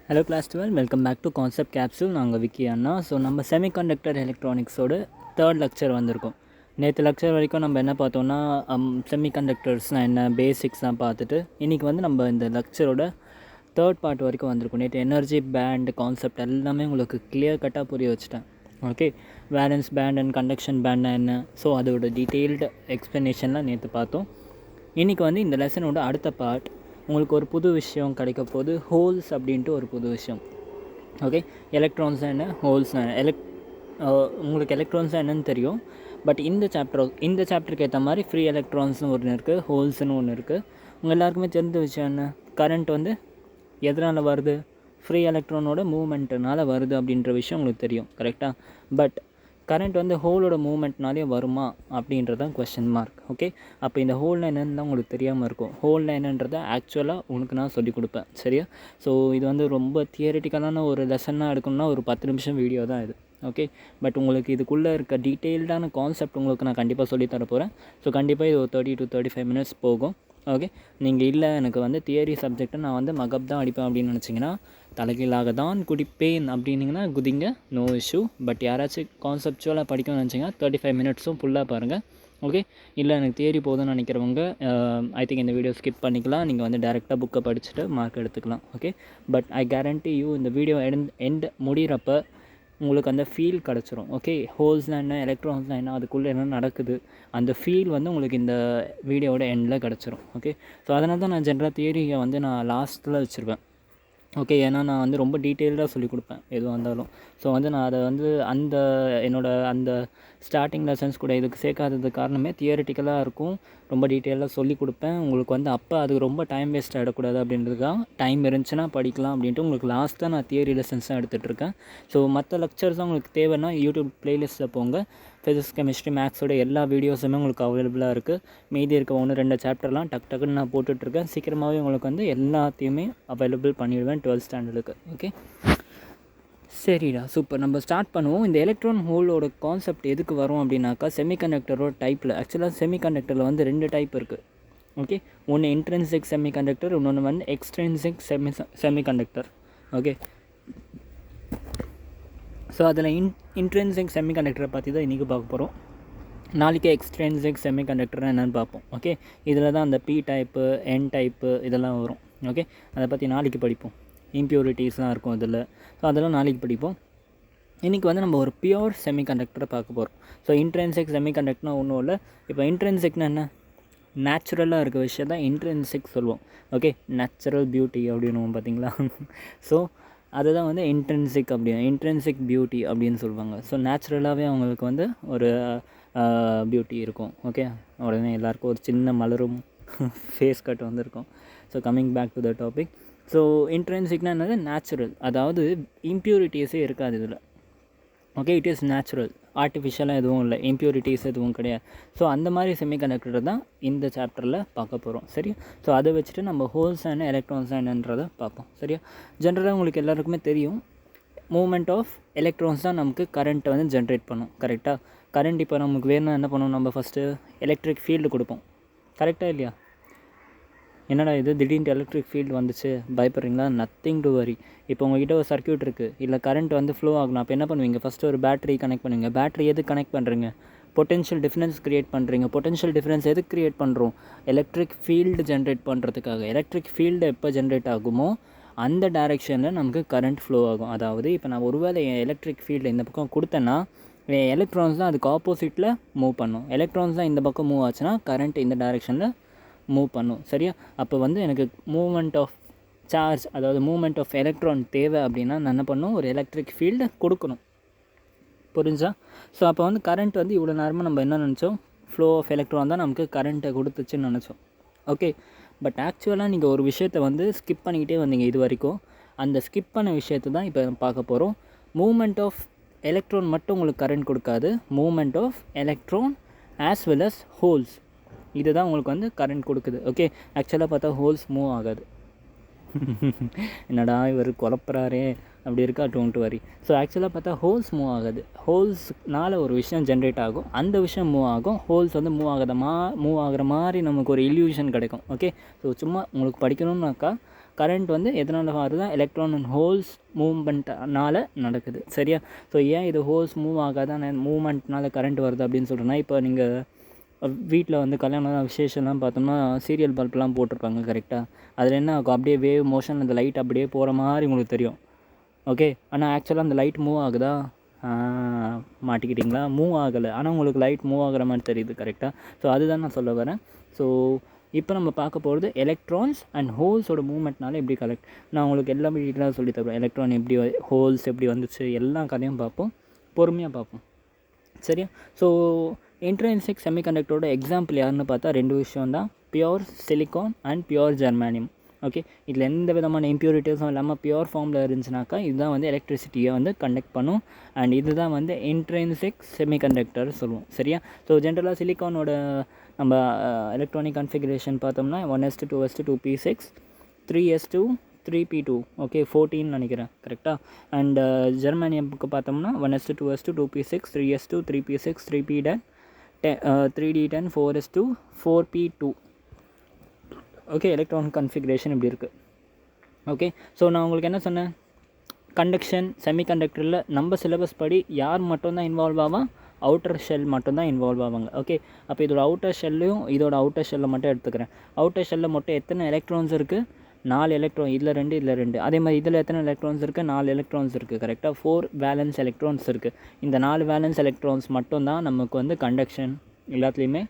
Hello class 12, welcome back to Concept Capsule. நாங்கள் விக்கி அண்ணா. So நம்ம semiconductor எலக்ட்ரானிக்ஸோட third lecture வந்திருக்கோம். நேற்று லெக்சர் வரைக்கும் நம்ம என்ன பார்த்தோன்னா செமிகண்டக்டர்ஸ்னால் என்ன பேசிக்ஸ்லாம் பார்த்துட்டு இன்றைக்கி வந்து நம்ம இந்த லெக்சரோட தேர்ட் பார்ட் வரைக்கும் வந்திருக்கோம். நேற்று எனர்ஜி பேண்ட் கான்செப்ட் எல்லாமே உங்களுக்கு கிளியர் கட்டாக புரிய வச்சுட்டேன். Okay, valence band and conduction பேண்ட்னா என்ன, ஸோ அதோட டீட்டெயில்டு எக்ஸ்ப்ளனேஷன்லாம் நேற்று பார்த்தோம். இன்றைக்கி வந்து இந்த லெசனோட அடுத்த பார்ட் உங்களுக்கு ஒரு புது விஷயம் கிடைக்க போது, ஹோல்ஸ் அப்படின்ட்டு ஒரு புது விஷயம். ஓகே, எலக்ட்ரான்ஸ் என்ன, ஹோல்ஸ் உங்களுக்கு எலக்ட்ரான்ஸ் என்னன்னு தெரியும். பட் இந்த சாப்டருக்கு ஏற்ற மாதிரி ஃப்ரீ எலக்ட்ரான்ஸ்னு ஒன்று இருக்குது, ஹோல்ஸ்னு ஒன்று இருக்குது. உங்கள் எல்லாருக்குமே தெரிஞ்ச விஷயம் என்ன, கரண்ட் வந்து எதனால் வருது, ஃப்ரீ எலக்ட்ரானோட மூவ்மெண்ட்டுனால வருது அப்படின்ற விஷயம் உங்களுக்கு தெரியும், கரெக்டாக. பட் கரண்ட் வந்து ஹோலோட மூவ்மெண்ட்னாலே வருமா அப்படின்றதான் கொஸ்டின் மார்க். ஓகே, அப்போ இந்த ஹோல்னா என்னென்னு தான் உங்களுக்கு தெரியாமல் இருக்கும். ஹோல்னா என்னன்றதை ஆக்சுவலாக உங்களுக்கு நான் சொல்லிக் கொடுப்பேன், சரியா. ஸோ இது வந்து ரொம்ப தியரிட்டிக்கலான ஒரு லெசனாக எடுக்கணும்னா ஒரு 10 நிமிஷம் வீடியோ தான் இது. ஓகே, பட் உங்களுக்கு இதுக்குள்ளே இருக்க டீட்டெயில்டான கான்செப்ட் உங்களுக்கு நான் கண்டிப்பாக சொல்லித்தர போகிறேன். ஸோ கண்டிப்பாக இது ஒரு 30 to 35 minutes போகும். ஓகே, நீங்கள் இல்லை எனக்கு வந்து தியரி சப்ஜெக்டை நான் வந்து மகப் தான் அடிப்பேன் அப்படின்னு நினச்சிங்கன்னா, தலைகீழாக தான் குடிப்பேன் அப்படின்னிங்கன்னா குதிங்க, நோ இஷ்யூ. பட் யாராச்சும் கான்செப்சுவலாக படிக்கணும்னு நினச்சிங்கன்னா 35 minutesம் ஃபுல்லாக பாருங்கள். ஓகே, இல்லை எனக்கு தியரி போதும்னு நினைக்கிறவங்க ஐ திங்க் இந்த வீடியோ ஸ்கிப் பண்ணிக்கலாம். நீங்கள் வந்து டேரெக்டாக புக்கை படிச்சுட்டு மார்க் எடுத்துக்கலாம். Okay, but I guarantee you இந்த வீடியோ எண்ட் முடிகிறப்ப உங்களுக்கு அந்த ஃபீல் கிடச்சிரும். ஓகே, ஹோல்ஸ்னால் என்ன, எலக்ட்ரான்ஸ்னால் என்ன, அதுக்குள்ளே என்ன நடக்குது, அந்த ஃபீல் வந்து உங்களுக்கு இந்த வீடியோவோட எண்டில் கிடச்சிரும். ஓகே, ஸோ அதனால தான் நான் ஜென்ரலாக தியரியை வந்து நான் லாஸ்ட்டில் வச்சுருவேன். ஓகே, ஏன்னா நான் வந்து ரொம்ப டீட்டெயில்டாக சொல்லிக் கொடுப்பேன் எதுவாக இருந்தாலும். ஸோ வந்து நான் அதை வந்து அந்த ஸ்டார்டிங் லெசன்ஸ் கூட இதுக்கு சேர்க்காதது காரணமே தியரிட்டிக்கலாக இருக்கும், ரொம்ப டீட்டெயிலாக சொல்லிக் கொடுப்பேன் உங்களுக்கு வந்து. அப்போ அது ரொம்ப டைம் வேஸ்ட் ஆகிடக்கூடாது அப்படின்றதுக்காக டைம் இருந்துச்சுன்னா படிக்கலாம் அப்படின்ட்டு உங்களுக்கு லாஸ்ட்டாக நான் தியரி லெசன்ஸ் தான் எடுத்துகிட்ருக்கேன். ஸோ மற்ற லெக்சர்ஸ் தான் உங்களுக்கு தேவைன்னா யூடியூப் ப்ளேலிஸ்ட்டில் போங்க. ஃபிசிக்ஸ், கெமிஸ்ட்ரி, மேக்ஸோட எல்லா வீடியோஸுமே உங்களுக்கு அவைலபிளாக இருக்குது. மீதி இருக்க 1-2 சாப்டர்லாம் டக்குன்னு நான் போட்டுட்ருக்கேன். சீக்கிரமாகவே உங்களுக்கு வந்து எல்லாத்தையுமே அவைலபிள் பண்ணிவிடுவேன் 12th ஸ்டாண்டர்டுக்கு. ஓகே, சரிடா, சூப்பர். நம்ம ஸ்டார்ட் பண்ணுவோம். இந்த எலக்ட்ரான் ஹோலோட கான்செப்ட் எதுக்கு வரும் அப்படின்னாக்கா, செமிகண்டக்டரோட டைப்பில் ஆக்சுவலாக செமிகண்டக்டரில் வந்து 2 டைப் இருக்குது. ஓகே, ஒன்று இன்ட்ரின்சிக் செமிகண்டக்டர், இன்னொன்று வந்து எக்ஸ்ட்ரின்சிக் செமிகண்டக்டர். ஓகே, ஸோ அதில் இன்ட்ரின்சிக் செமிகண்டக்டரை பற்றி தான் இன்றைக்கி பார்க்க போகிறோம். நாளைக்கு எக்ஸ்ட்ரின்சிக் செமிகண்டக்டர் என்னென்னு பார்ப்போம். ஓகே, இதில் தான் அந்த பி டைப்பு, என் டைப்பு இதெல்லாம் வரும். ஓகே, அதை பற்றி நாளைக்கு படிப்போம். இம்ப்யூரிட்டிஸ்லாம் இருக்கும் அதில், ஸோ அதெல்லாம் நாளைக்கு படிப்போம். இன்றைக்கி வந்து நம்ம ஒரு பியூர் செமிகண்டக்டரை பார்க்க போகிறோம். ஸோ இன்ட்ரின்சிக் செமிகண்டக்டர்னால் ஒன்றும் இல்லை. இப்போ இன்ட்ரின்சிக்னா என்ன, நேச்சுரலாக இருக்க விஷயம் தான் இன்ட்ரின்சிக் சொல்லுவோம். ஓகே, நேச்சுரல் பியூட்டி அப்படின்னுவோம் பார்த்தீங்களா. ஸோ அதுதான் வந்து இன்ட்ரின்சிக் பியூட்டி அப்படின்னு சொல்லுவாங்க. ஸோ நேச்சுரலாகவே அவங்களுக்கு வந்து ஒரு பியூட்டி இருக்கும். ஓகே, உடனே எல்லாேருக்கும் ஒரு சின்ன மலரும் ஃபேஸ் கட் வந்திருக்கும். So coming back to the topic. So இன்ட்ரின்சிக்னா என்னது, நேச்சுரல், அதாவது இம்ப்யூரிட்டிஸே இருக்காது இதில். ஓகே, இட் இஸ் நேச்சுரல், ஆர்டிஃபிஷியலாக எதுவும் இல்லை, இம்ப்யூரிட்டிஸ் எதுவும் கிடையாது. ஸோ அந்த மாதிரி செமிகண்டக்டர் தான் இந்த சாப்டரில் பார்க்க போகிறோம், சரியா. ஸோ அதை வச்சுட்டு நம்ம ஹோல்ஸ் என்ன, எலக்ட்ரான்ஸ் என்னன்றதை பார்ப்போம், சரியா. ஜென்ரலாக உங்களுக்கு எல்லாருக்குமே தெரியும், மூவ்மெண்ட் ஆஃப் எலக்ட்ரான்ஸ் தான் நமக்கு கரண்ட்டை வந்து ஜென்ரேட் பண்ணும், கரெக்டாக. கரண்ட் இப்போ நமக்கு வேணும்னா என்ன பண்ணுவோம், நம்ம ஃபஸ்ட்டு எலக்ட்ரிக் ஃபீல்டு கொடுப்போம், கரெக்டாக இல்லையா. என்னடா இது திடீர்னு எலக்ட்ரிக் ஃபீல்டு வந்துச்சு பயப்படுறீங்களா, நத்திங் டு வரி. இப்போ உங்கள்கிட்ட ஒரு சர்க்யூட் இருக்குது, இல்லை கரண்ட் வந்து ஃப்ளோ ஆகணும். அப்போ என்ன பண்ணுவீங்க, ஃபஸ்ட்டு ஒரு பேட்டரி கனெக்ட் பண்ணுவீங்க. பேட்டரி எது கனெக்ட் பண்ணுறீங்க, பொட்டென்ஷியல் டிஃப்ரென்ஸ் க்ரியேட் பண்ணுறீங்க. பொட்டென்ஷியல் டிஃப்ரென்ஸ் எதுக்கு க்ரியேட் பண்ணுறோம், எலக்ட்ரிக் ஃபீல்டு ஜென்ரேட் பண்ணுறதுக்காக. எலக்ட்ரிக் ஃபீல்டு எப்போ ஜென்ரேட் ஆகுமோ அந்த டைரெக்ஷனில் நமக்கு கரண்ட் ஃப்ளோ ஆகும். அதாவது இப்போ நான் ஒருவேளை எலக்ட்ரிக் ஃபீல்டு இந்த பக்கம் கொடுத்தேன்னா எலக்ட்ரான்ஸ் தான் அதுக்கு ஆப்போசிட்டில் மூவ் பண்ணும். எலக்ட்ரான்ஸ் தான் இந்த பக்கம் மூவ் ஆச்சுன்னா கரண்ட் இந்த டைரெக்ஷனில் மூவ் பண்ணும், சரியா. அப்போ வந்து எனக்கு மூவ்மெண்ட் ஆஃப் சார்ஜ், அதாவது மூவ்மெண்ட் ஆஃப் எலக்ட்ரான் தேவை அப்படின்னா நான் என்ன பண்ணணும், ஒரு எலக்ட்ரிக் ஃபீல்டு கொடுக்கணும், புரிஞ்சா. ஸோ அப்போ வந்து கரண்ட் வந்து இவ்வளோ நேரமாக நம்ம என்ன நினச்சோம், ஃப்ளோ ஆஃப் எலக்ட்ரான் தான் நமக்கு கரண்ட்டை கொடுத்துச்சுன்னு நினச்சோம். ஓகே, பட் ஆக்சுவலாக நீங்கள் ஒரு விஷயத்தை வந்து ஸ்கிப் பண்ணிக்கிட்டே வந்தீங்க இது வரைக்கும். அந்த ஸ்கிப் பண்ண விஷயத்தை தான் இப்போ பார்க்க போகிறோம். மூவ்மெண்ட் ஆஃப் எலக்ட்ரான் மட்டும் உங்களுக்கு கரண்ட் கொடுக்காது, movement of electron as well as holes, இதுதான் உங்களுக்கு வந்து கரண்ட் கொடுக்குது. ஓகே, ஆக்சுவலாக பார்த்தா ஹோல்ஸ் மூவ் ஆகாது. என்னடா இவர் குழப்பறாரே அப்படி இருக்கா, டோன்ட் வரி. ஸோ ஆக்சுவலாக பார்த்தா ஹோல்ஸ் மூவ் ஆகுது, ஹோல்ஸ்னால ஒரு விஷயம் ஜென்ரேட் ஆகும், அந்த விஷயம் மூவ் ஆகும், ஹோல்ஸ் வந்து மூவ் ஆகிற மாதிரி நமக்கு ஒரு இல்யூஷன் கிடைக்கும். ஓகே, ஸோ சும்மா உங்களுக்கு படிக்கணும்னாக்கா கரண்ட் வந்து எதனால் வருதுன்னா எலக்ட்ரான் அண்ட் ஹோல்ஸ் மூவ்மெண்ட்னால நடக்குது. சரியா? ஸோ ஏன் இது ஹோல்ஸ் மூவ் ஆகாதான் மூவ்மெண்ட்னால கரண்ட் வருது அப்படின்னு சொல்கிறேன்னா, இப்போ நீங்கள் வீட்டில் வந்து கல்யாணம் விசேஷம்லாம் பார்த்தோம்னா சீரியல் பல்ப்லாம் போட்டிருப்பாங்க கரெக்டாக. அதில் என்ன ஆகும், அப்படியே வேவ் மோஷன் அந்த லைட் அப்படியே போகிற மாதிரி உங்களுக்கு தெரியும். ஓகே, ஆனால் ஆக்சுவலாக அந்த லைட் மூவ் ஆகுதா? மாட்டிக்கிட்டிங்களா? மூவ் ஆகலை, ஆனால் உங்களுக்கு லைட் மூவ் ஆகிற மாதிரி தெரியுது கரெக்டாக. ஸோ அதுதான் நான் சொல்ல வரேன். ஸோ இப்போ நம்ம பார்க்க போகிறது எலக்ட்ரான்ஸ் அண்ட் ஹோல்ஸோட மூவ்மெண்ட்னால எப்படி கலெக்ட். நான் உங்களுக்கு எல்லாமே டீட்டெயிலாக சொல்லி தருவேன். எலக்ட்ரான் எப்படி, ஹோல்ஸ் எப்படி வந்துச்சு, எல்லா கதையும் பார்ப்போம், பொறுமையாக பார்ப்போம். சரியா? ஸோ இன்ட்ரின்சிக் செமிகண்டக்டரோட எக்ஸாம்பிள் யாருன்னு பார்த்தா 2 விஷயம் தான், pure silicon and pure germanium. Okay, இதில் எந்த விதமான இம்ப்யூரிட்டிஸும் இல்லாமல் பியோர் ஃபார்மில் இருந்துச்சுனாக்கா இதுதான் வந்து எலக்ட்ரிசிட்டியை வந்து கண்டக்ட் பண்ணும். அண்ட் இதுதான் வந்து இன்ட்ரின்சிக் செமிகண்டக்டர் சொல்லுவோம். சரியா? ஸோ ஜென்ரலாக சிலிக்கானோட நம்ம எலக்ட்ரானிக் கன்ஃபிகரேஷன் பார்த்தோம்னா 1:2:2p6 3s2 3p2. ஓகே, 14 நினைக்கிறேன் கரெக்டாக. அண்ட் ஜெர்மானியமுக்கு பார்த்தோம்னா 1:2:2p6 3s2 3p6 3p10 3d10 4s2 4p2. Okay, electronic configuration இப்படி இருக்குது. ஓகே, ஸோ நான் உங்களுக்கு என்ன சொன்னேன், கண்டக்ஷன் செமிகண்டக்டரில் நம்ம சிலபஸ் படி யார் மட்டும்தான் இன்வால்வ் ஆவான், அவுட்டர் ஷெல் மட்டும்தான் இன்வால்வ் ஆவாங்க. ஓகே, அப்போ இதோட அவுட்டர் ஷெல்லையும் இதோட அவுட்டர் ஷெல்லை மட்டும் எடுத்துக்கிறேன். அவுட்டர் ஷெல்லில் மட்டும் எத்தனை எலக்ட்ரான்ஸ் இருக்குது, 4 எலக்ட்ரான், இதில் 2 இதில் 2. அதே மாதிரி இதில் எத்தனை எலக்ட்ரான்ஸ் இருக்குது, 4 எலக்ட்ரான்ஸ் இருக்குது கரெக்டாக. 4 வேலன்ஸ் எலக்ட்ரான்ஸ் இருக்குது. இந்த 4 வேலன்ஸ் எலக்ட்ரான்ஸ் மட்டும்தான் நமக்கு வந்து கண்டக்ஷன் எல்லாத்துலேயுமே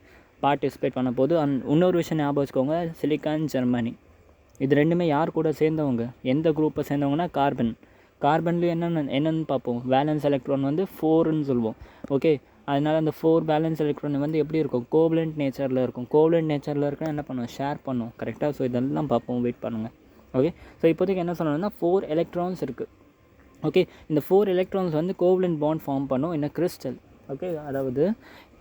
பார்ட்டிசிபேட் பண்ண போது. இன்னொரு விஷயம் ஞாபகம் வச்சுக்கோங்க, சிலிக்கான் ஜெர்மானி இது ரெண்டுமே யார் கூட சேர்ந்தவங்க, எந்த குரூப்பை சேர்ந்தவங்கன்னா கார்பன். கார்பன்லேயும் என்னென்னு பார்ப்போம், வேலன்ஸ் எலக்ட்ரான் வந்து 4ன்னு சொல்லுவோம். ஓகே, அதனால் அந்த 4 வேலன்ஸ் எலக்ட்ரான் வந்து எப்படி இருக்கும், கோவலண்ட் நேச்சரில் இருக்கும். கோவலண்ட் நேச்சரில் இருக்குன்னா என்ன பண்ணுவோம், ஷேர் பண்ணும் கரெக்டாக. ஸோ இதெல்லாம் பார்ப்போம், வெயிட் பண்ணுங்கள். ஓகே, ஸோ இப்போதைக்கு என்ன சொல்லணும்னா 4 எலக்ட்ரான்ஸ் இருக்குது. ஓகே, இந்த 4 எலக்ட்ரான்ஸ் வந்து கோவலண்ட் பாண்ட் ஃபார்ம் பண்ணும் என்ன கிறிஸ்டல். ஓகே, அதாவது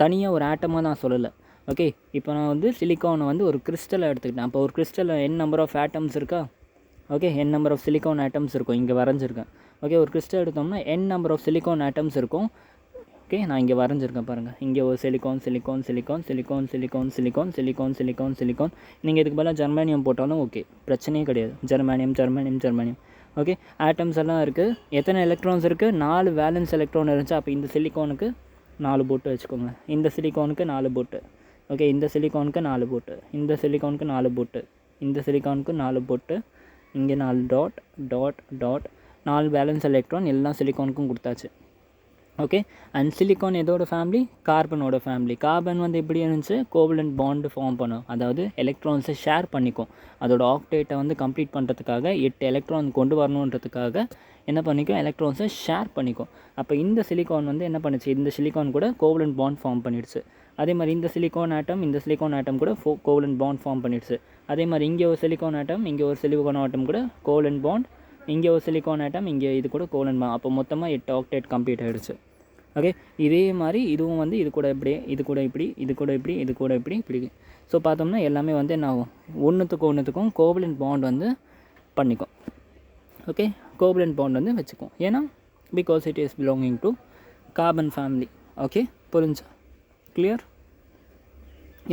தனியாக ஒரு ஆட்டமாக நான் சொல்லலை. ஓகே, இப்போ நான் வந்து சிலிக்கானை வந்து ஒரு கிறிஸ்டலை எடுத்துக்கிட்டேன். அப்போ ஒரு கிறிஸ்டலில் n நம்பர் ஆஃப் ஆட்டம்ஸ் இருக்கா. Okay, n number of silicon atoms இருக்கும், இங்கே வரைஞ்சிருக்கேன். ஓகே, ஒரு கிறிஸ்டல் எடுத்தோம்னா n number of silicon atoms இருக்கும். ஓகே, நான் இங்கே வரைஞ்சிருக்கேன் பாருங்கள், இங்கே ஒரு silicon silicon silicon silicon silicon silicon silicon silicon silicon. நீங்கள் இதுக்கு பதிலாக ஜெர்மானியம் போட்டாலும் ஓகே, பிரச்சனையே கிடையாது. ஜெர்மானியம் ஜெர்மானியம் ஜெர்மானியம். ஓகே, ஆட்டம்ஸ் எல்லாம் இருக்குது. எத்தனை எலக்ட்ரான்ஸ் இருக்குது, 4 வேலன்ஸ் எலக்ட்ரான் இருந்துச்சு. அப்போ இந்த சிலிக்கானுக்கு 4 போட்டு வச்சுக்கோங்க, இந்த சிலிக்கானுக்கு 4 போட்டு. ஓகே, இந்த சிலிக்கானுக்கு 4 போட்டு, இந்த சிலிக்கானுக்கு 4 போட்டு, இந்த சிலிக்கானுக்கு 4 போட்டு, இங்கே 4 dot dot dot. 4 balance electron எல்லாம் சிலிக்கானுக்கும் கொடுத்தாச்சு. ஓகே, அண்ட் சிலிக்கான் எதோட ஃபேமிலி, கார்பனோட ஃபேமிலி. கார்பன் வந்து எப்படி இருந்துச்சு, கோவலண்ட் பாண்டு ஃபார்ம் பண்ணும், அதாவது எலக்ட்ரான்ஸை ஷேர் பண்ணிக்கும். அதோட ஆக்டேட்டை வந்து கம்ப்ளீட் பண்ணுறதுக்காக 8 எலக்ட்ரான் கொண்டு வரணுன்றதுக்காக என்ன பண்ணிக்கும், எலக்ட்ரான்ஸை ஷேர் பண்ணிக்கும். அப்போ இந்த சிலிக்கான் வந்து என்ன பண்ணுச்சு, இந்த சிலிக்கான் கூட கோவலண்ட் பாண்ட் ஃபார்ம் பண்ணிடுச்சு. அதே மாதிரி இந்த சிலிக்கான் ஆட்டம் இந்த சிலிக்கான் ஆட்டம் கூட கோவலண்ட் பாண்ட் ஃபார்ம் பண்ணிடுச்சு. அதே மாதிரி இங்கே ஒரு சிலிக்கான் ஆட்டம் இங்கே ஒரு சிலிக்கான் ஆட்டம் கூட கோவலண்ட் பாண்ட், இங்கே ஒரு சிலிக்கான் ஆட்டம் இங்கே இது கூட கோவலண்ட் பாண்ட். அப்போ மொத்தமாக 8 ஆக்டேட் கம்ப்ளீட் ஆகிடுச்சு. ஓகே, இதே மாதிரி இதுவும் வந்து இது கூட இப்படி, இது கூட இப்படி, இது கூட இப்படி, இது கூட இப்படி இப்படி. ஸோ பார்த்தோம்னா எல்லாமே வந்து என்ன ஆகும், ஒன்றுத்துக்கும் கோவலண்ட் பாண்ட் வந்து பண்ணிக்கும். ஓகே, கோவலண்ட் பாண்ட் வந்து வச்சுக்கும், ஏன்னா because it is belonging to carbon family. Okay, புரிஞ்சா, கிளியர்,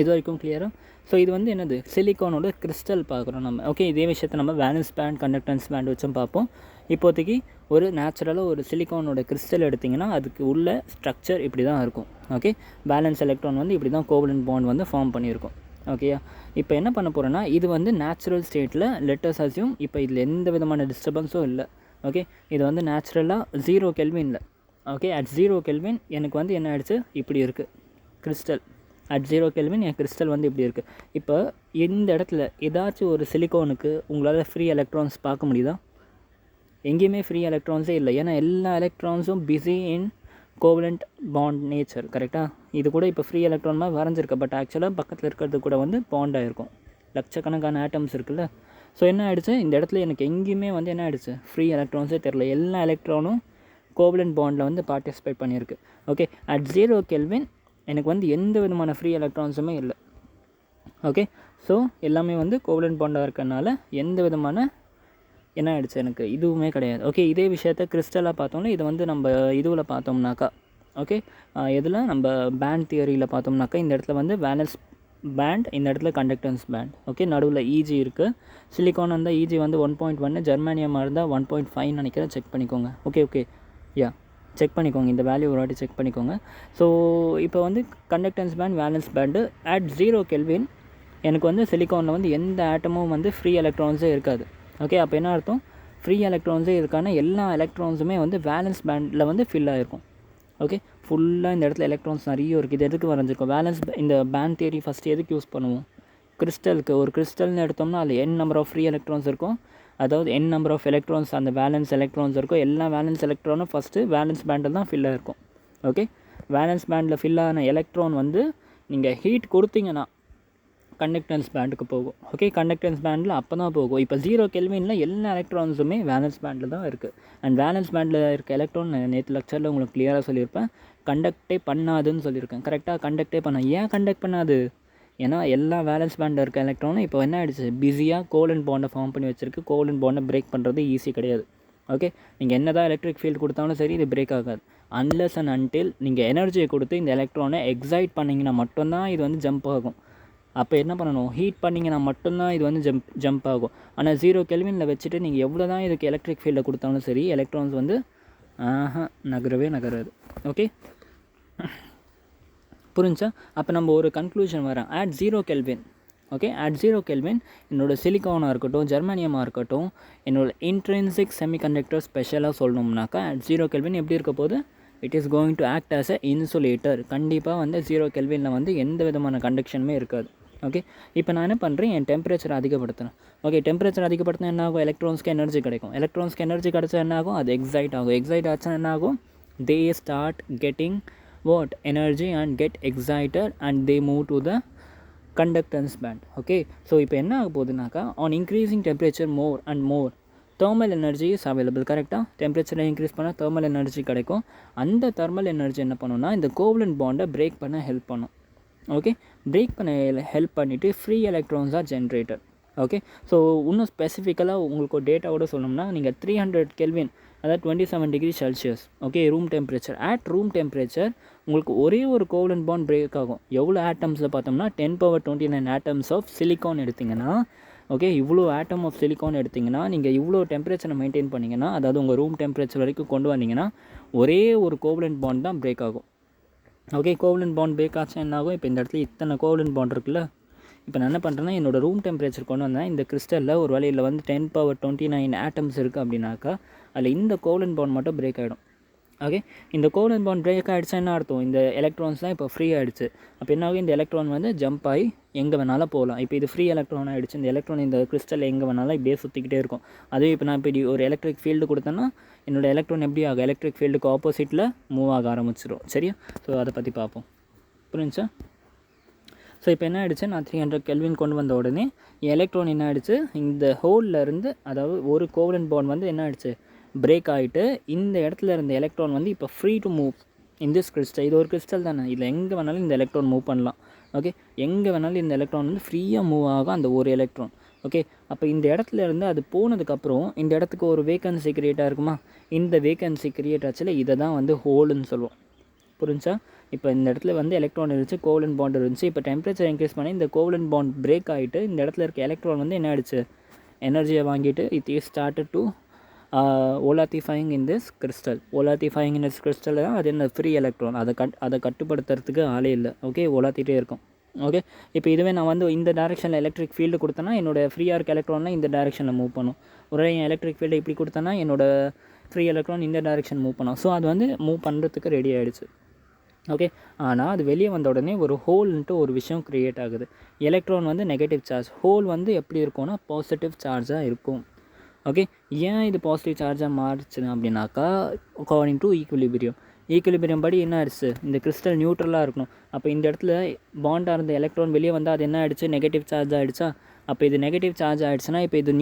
இது வரைக்கும் கிளியராக. ஸோ இது வந்து என்னது, சிலிக்கானோட கிறிஸ்டல் பார்க்குறோம் நம்ம. ஓகே, இதே விஷயத்தை நம்ம வேலன்ஸ் பேண்ட் கண்டக்டன்ஸ் பேண்ட் வச்சும் பார்ப்போம். இப்போதைக்கு ஒரு நேச்சுரலாக ஒரு சிலிக்கானோட கிறிஸ்டல் எடுத்திங்கன்னா அதுக்கு உள்ள ஸ்ட்ரக்சர் இப்படி தான் இருக்கும். ஓகே, பேலன்ஸ் எலக்ட்ரான் வந்து இப்படி தான் கோவலண்ட் பாண்ட் வந்து ஃபார்ம் பண்ணியிருக்கும். ஓகேயா, இப்போ என்ன பண்ண போகிறேன்னா இது வந்து நேச்சுரல் ஸ்டேட்டில் லெட்டர்ஸ் அசியூம். இப்போ இதில் எந்த விதமான டிஸ்டர்பன்ஸும் இல்லை. ஓகே, இது வந்து நேச்சுரலாக 0 கெல்வினில். ஓகே, அட் 0 கெல்வின் எனக்கு வந்து என்ன ஆகிடுச்சு, இப்படி இருக்குது crystal. At 0 kelvin N crystal வந்து இப்படி இருக்குது. இப்போ இந்த இடத்துல ஏதாச்சும் ஒரு சிலிக்கானுக்கு உங்களால் ஃப்ரீ எலக்ட்ரான்ஸ் பார்க்க முடியுதா, எங்கேயுமே ஃப்ரீ எலக்ட்ரான்ஸே இல்லை. ஏன்னா எல்லா எலக்ட்ரான்ஸும் busy in covalent bond nature கரெக்டாக. இது கூட இப்போ ஃப்ரீ எலக்ட்ரான் மாதிரி வரைஞ்சிருக்கு, பட் ஆக்சுவலாக பக்கத்தில் இருக்கிறது கூட வந்து பாண்ட் ஆகிருக்கும். லட்சக்கணக்கான ஆட்டம்ஸ் இருக்குல்ல. ஸோ என்ன ஆகிடுச்சு, இந்த இடத்துல எனக்கு எங்கேயுமே வந்து என்ன ஆகிடுச்சு, ஃப்ரீ எலக்ட்ரான்ஸே தெரில. எல்லா எலக்ட்ரானும் கோவலண்ட் பாண்டில் வந்து பார்ட்டிசிபேட் பண்ணியிருக்கு. ஓகே, அட் 0 கெல்வின் எனக்கு வந்து எந்த விதமான ஃப்ரீ எலக்ட்ரான்ஸுமே இல்லை. ஓகே, ஸோ எல்லாமே வந்து கோவலண்ட் பாண்டாக இருக்கறனால எந்த விதமான என்ன ஆகிடுச்சு எனக்கு இதுவுமே கிடையாது. ஓகே, இதே விஷயத்த கிறிஸ்டலாக பார்த்தோம்னா இது வந்து நம்ம இதுவில் பார்த்தோம்னாக்கா ஓகே இதில் நம்ம பேண்ட் தியரியில் பார்த்தோம்னாக்கா இந்த இடத்துல வந்து வேலன்ஸ் பேண்ட், இந்த இடத்துல கண்டக்டன்ஸ் பேண்ட். ஓகே, நடுவில் இஜி இருக்குது. சிலிக்கான் இருந்தால் இஜி வந்து 1.1, ஜெர்மானியமாக இருந்தால் 1.5 நினைக்கிறேன். செக் பண்ணிக்கோங்க. ஓகே யா செக் பண்ணிக்கோங்க, இந்த வேல்யூ ஒரு வாட்டி செக் பண்ணிக்கோங்க. ஸோ இப்போ வந்து conductance band, valence band at 0 kelvin எனக்கு வந்து சிலிக்கானில் வந்து எந்த ஆட்டமும் வந்து ஃப்ரீ எலக்ட்ரான்ஸே இருக்காது. ஓகே, அப்போ என்ன அர்த்தம்? ஃப்ரீ எலக்ட்ரான்ஸே இருக்கான எல்லா எலக்ட்ரான்ஸுமே வந்து வேலன்ஸ் பேண்டில் வந்து ஃபில் ஆகிருக்கும். ஓகே, ஃபுல்லாக இந்த இடத்துல எலக்ட்ரான்ஸ் நிறைய இருக்குது. இது எதுக்கு வரைஞ்சிருக்கும்? வேலன்ஸ் இந்த பேண்ட் தியரி ஃபஸ்ட்டு எதுக்கு யூஸ் பண்ணுவோம்? கிறிஸ்டலுக்கு. ஒரு கிறிஸ்டல்னு எடுத்தோம்னா அதில் n number of free electrons இருக்கும், அதாவது n நம்பர் ஆஃப் எலக்ட்ரான்ஸ் அந்த வேலன்ஸ் எலக்ட்ரான்ஸ் இருக்கும். எல்லா வேலன்ஸ் எலக்ட்ரானும் ஃபஸ்ட்டு வேலன்ஸ் பேண்டில் தான் ஃபில் ஆகிருக்கும். ஓகே, வேலன்ஸ் பேண்டில் ஃபில் ஆன எலக்ட்ரான் வந்து நீங்கள் ஹீட் கொடுத்தீங்கன்னா கண்டக்டன்ஸ் பேண்டுக்கு போகும். ஓகே, கண்டக்டன்ஸ் பேண்டில் அப்போ தான் போகும். இப்போ 0 கெல்வினில் எல்லா எலக்ட்ரான்ஸுமே வேலன்ஸ் பேண்டில் தான் இருக்குது. அண்ட் வேலன்ஸ் பேண்டில் இருக்க எலக்ட்ரான் நேற்று லெக்சரில் உங்களுக்கு கிளியராக சொல்லியிருப்பேன், கண்டக்டே பண்ணாதுன்னு சொல்லியிருக்கேன். கரெக்டாக கண்டக்டே பண்ண. ஏன் கண்டக்ட் பண்ணாது? ஏன்னா எல்லா வேலன்ஸ் பேண்டில் இருக்க எலக்ட்ரானும் இப்போ என்ன ஆகிடுச்சு, பிஸியாக கோலன் பாண்டை ஃபார்ம் பண்ணி வச்சிருக்கு. கோலன் பாண்டை பிரேக் பண்ணுறது ஈஸி கிடையாது. ஓகே, நீங்கள் என்ன தான் எலக்ட்ரிக் ஃபீல்டு கொடுத்தாலும் சரி இது பிரேக் ஆகாது. அன்லெஸ் அண்ட் அன்டில் நீங்கள் எனர்ஜியை கொடுத்து இந்த எலக்ட்ரானை எக்ஸைட் பண்ணிங்கன்னா மட்டும்தான் இது வந்து ஜம்ப் ஆகும். அப்போ என்ன பண்ணணும்? ஹீட் பண்ணிங்கன்னா மட்டும்தான் இது வந்து ஜம்ப் ஆகும். ஆனால் 0 கெல்வினில் வச்சுட்டு நீங்கள் எவ்வளோ தான் இதுக்கு எலக்ட்ரிக் ஃபீல்டை கொடுத்தாலும் சரி எலக்ட்ரான்ஸ் வந்து நகராது. ஓகே, புரிஞ்சா? அப்போ நம்ம ஒரு கன்க்ளூஷன் வரோம். At 0 kelvin, okay, at 0 kelvin என்னோடய சிலிக்கானாக இருக்கட்டும், ஜெர்மானியமாக இருக்கட்டும், என்னோடய இன்ட்ரின்சிக் செமிகண்டக்டர் ஸ்பெஷலாக சொல்லணும்னாக்கா அட் 0 கெல்வின் எப்படி இருக்க போது? It is going to act as a insulator. கண்டிப்பாக வந்து 0 கெல்வினில் வந்து எந்த விதமான கண்டக்ஷனுமே இருக்காது. ஓகே, இப்போ நான் என்ன பண்ணுறேன், என் டெம்பரேச்சர் அதிகப்படுத்துகிறேன். ஓகே, டெம்பரேச்சர் அதிகப்படுத்தினா என்ன ஆகும்? எலக்ட்ரான்ஸ்க்கு எனர்ஜி கிடைக்கும். எலக்ட்ரான்ஸ்க்கு எனர்ஜி கிடைச்சா என்ன ஆகும்? அது எக்ஸைட் ஆகும். எக்ஸைட் ஆச்சுன்னா என்ன ஆகும்? They start getting what energy and get excited and they move to the conductance band. Okay, so இப்போ என்ன ஆக போகுதுனாக்கா, on increasing temperature more and more thermal energy is available. கரெக்டாக டெம்பரேச்சரை இன்க்ரீஸ் பண்ணால் thermal energy கிடைக்கும். அந்த thermal energy என்ன பண்ணுன்னா இந்த கோவலன்ட் பாண்டை பிரேக் பண்ண ஹெல்ப் பண்ணும். ஓகே, பிரேக் பண்ண ஹெல்ப் பண்ணிவிட்டு free electrons R generated. Okay, so இன்னும் ஸ்பெசிஃபிக்கலாக உங்களுக்கு ஒரு டேட்டாவோட சொல்லணும்னா நீங்கள் 300 கெல்வின், அதாவது 27 degree Celsius, okay, room temperature. At room temperature உங்களுக்கு ஒரே ஒரு கோவலன்ட் பாண்ட் பிரேக் ஆகும். எவ்வளோ ஆட்டம்ஸில் பார்த்தோம்னா 10^29 ஆட்டம்ஸ் ஆஃப் சிலிக்கான் எடுத்திங்கன்னா, ஓகே, இவ்வளோ ஆட்டம் ஆஃப் சிலிக்கான் எடுத்திங்கன்னா நீங்கள் இவ்வளோ டெம்பரேச்சரை மெயின்டைன் பண்ணிங்கன்னா, அதாவது உங்கள் ரூம் டெம்பரேச்சர் வரைக்கும் கொண்டு வந்தீங்கன்னா ஒரே ஒரு கோவலன்ட் பாண்ட் தான் பிரேக் ஆகும். ஓகே, கோவலன்ட் பாண்ட் பிரேக் ஆச்சு என்ன ஆகும்? இப்போ இந்த இடத்துல இத்தனை கோவலன்ட் பாண்ட் இருக்குல்ல, இப்போ நான் என்ன பண்ணுறேன்னா என்னோடய ரூம் டெம்பரேச்சர் கொண்டு வந்தேன். இந்த கிறிஸ்டலில் ஒரு வேலையில் வந்து 10^29 ஆட்டம்ஸ் இருக்குது அப்படின்னாக்கா அதில் இந்த கோவலன்ட் பாண்ட் மட்டும் பிரேக் ஆகிடும். ஓகே, இந்த கோவலன்ட் பாண்ட் பிரேக் ஆகிடுச்சா என்ன அர்த்தம்? இந்த எலக்ட்ரான்ஸ்லாம் இப்போ ஃப்ரீ ஆகிடுச்சு. அப்போ என்ன ஆகும்? இந்த எலக்ட்ரான் வந்து ஜம்ப் ஆகி எங்கே வேணாலும் போகலாம். இப்போ இது ஃப்ரீ எலக்ட்ரான் ஆகிடுச்சு. இந்த எலக்ட்ரான் இந்த கிறிஸ்டல் எங்கே வேணாலும் இப்படியே சுற்றிக்கிட்டே இருக்கும். அதே இப்போ நான் இப்படி ஒரு எலக்ட்ரிக் ஃபீல்டு கொடுத்தேன்னா என்னோடய எலக்ட்ரான் எப்படி ஆகும்? எலக்ட்ரிக் ஃபீல்டுக்கு ஆப்போசிட்டில் மூவ் ஆக ஆரம்பிச்சிடும். சரியா? ஸோ அதை பற்றி பார்ப்போம். புரிஞ்சா? ஸோ இப்போ என்ன ஆகிடுச்சு, நான் 300 கெல்வின் கொண்டு வந்த உடனே எலக்ட்ரான் என்ன ஆகிடுச்சு, இந்த ஹோலில் இருந்து, அதாவது ஒரு கோவலன்ட் பாண்ட் வந்து என்ன ஆகிடுச்சு, பிரேக் ஆகிட்டு இந்த இடத்துல இருந்த எலக்ட்ரான் வந்து இப்போ free to move in this crystal. இது ஒரு கிறிஸ்டல் தானே, இதில் எங்கே வேணாலும் இந்த எலக்ட்ரான் மூவ் பண்ணலாம். ஓகே, எங்கே வேணாலும் இந்த எலக்ட்ரான் வந்து ஃப்ரீயாக மூவ் ஆகும், அந்த ஒரு எலக்ட்ரான். ஓகே, அப்போ இந்த இடத்துல இருந்து அது போனதுக்கப்புறம் இந்த இடத்துக்கு ஒரு வேக்கன்சி கிரியேட்டாக இருக்குமா? இந்த வேக்கன்சி கிரியேட் ஆச்சுல, இதை தான் வந்து ஹோல்னு சொல்லுவோம். புரிஞ்சா? இப்போ இந்த இடத்துல வந்து எலக்ட்ரான் இருந்துச்சு, கோவலன்ட் பாண்ட் இருந்துச்சு. இப்போ டெம்பரேச்சர் இன்க்ரீஸ் பண்ணி இந்த கோவலன்ட் பாண்ட் பிரேக் ஆகிட்டு இந்த இடத்துல இருக்க எலக்ட்ரான் வந்து என்ன ஆகிடுச்சு, எனர்ஜியை வாங்கிட்டு it is started to volatilizing in this crystal. Volatilizing in this crystal தான் அது என்ன, ஃப்ரீ எலக்ட்ரான். அதை கட்டுப்படுத்துறதுக்கு ஆளே இல்லை. ஓகே, ஓலாத்திட்டே இருக்கும். ஓகே, இப்போ இதுவே நான் வந்து இந்த டேரெக்ஷனில் எலக்ட்ரிக் ஃபீல்டு கொடுத்தேன்னா என்னோடய ஃப்ரீயாக இருக்க எலக்ட்ரான்லாம் இந்த டேரெக்ஷனில் மூவ் பண்ணும். ஒரு என் எலக்ட்ரிக் ஃபீல்டு இப்படி கொடுத்தேன்னா என்னோடய ஃப்ரீ எலக்ட்ரான் இந்த டேரெக்ஷன் மூவ் பண்ணும். ஸோ அது வந்து மூவ் பண்ணுறதுக்கு ரெடி ஆகிடுச்சு. ஓகே, ஆனால் அது வெளியே வந்த உடனே ஒரு ஹோல்ன்ட்டு ஒரு விஷயம் க்ரியேட் ஆகுது. எலக்ட்ரான் வந்து நெகட்டிவ் சார்ஜ், ஹோல் வந்து எப்படி இருக்கும்னா பாசிட்டிவ் சார்ஜாக இருக்கும். ஓகே, ஏன் இது பாசிட்டிவ் சார்ஜாக மாறிச்சு அப்படின்னாக்கா, அக்கார்டிங் டு ஈக்குலிபிரியம் படி என்ன ஆயிடுச்சு, இந்த கிறிஸ்டல் நியூட்ரலாக இருக்கணும். அப்போ இந்த இடத்துல பாண்டாக இருந்த எலக்ட்ரான் வெளியே வந்தால் அது என்ன ஆகிடுச்சு, நெகட்டிவ் சார்ஜ் ஆகிடுச்சா. அப்போ இது நெகட்டிவ் சார்ஜ் ஆகிடுச்சுன்னா இப்போ இது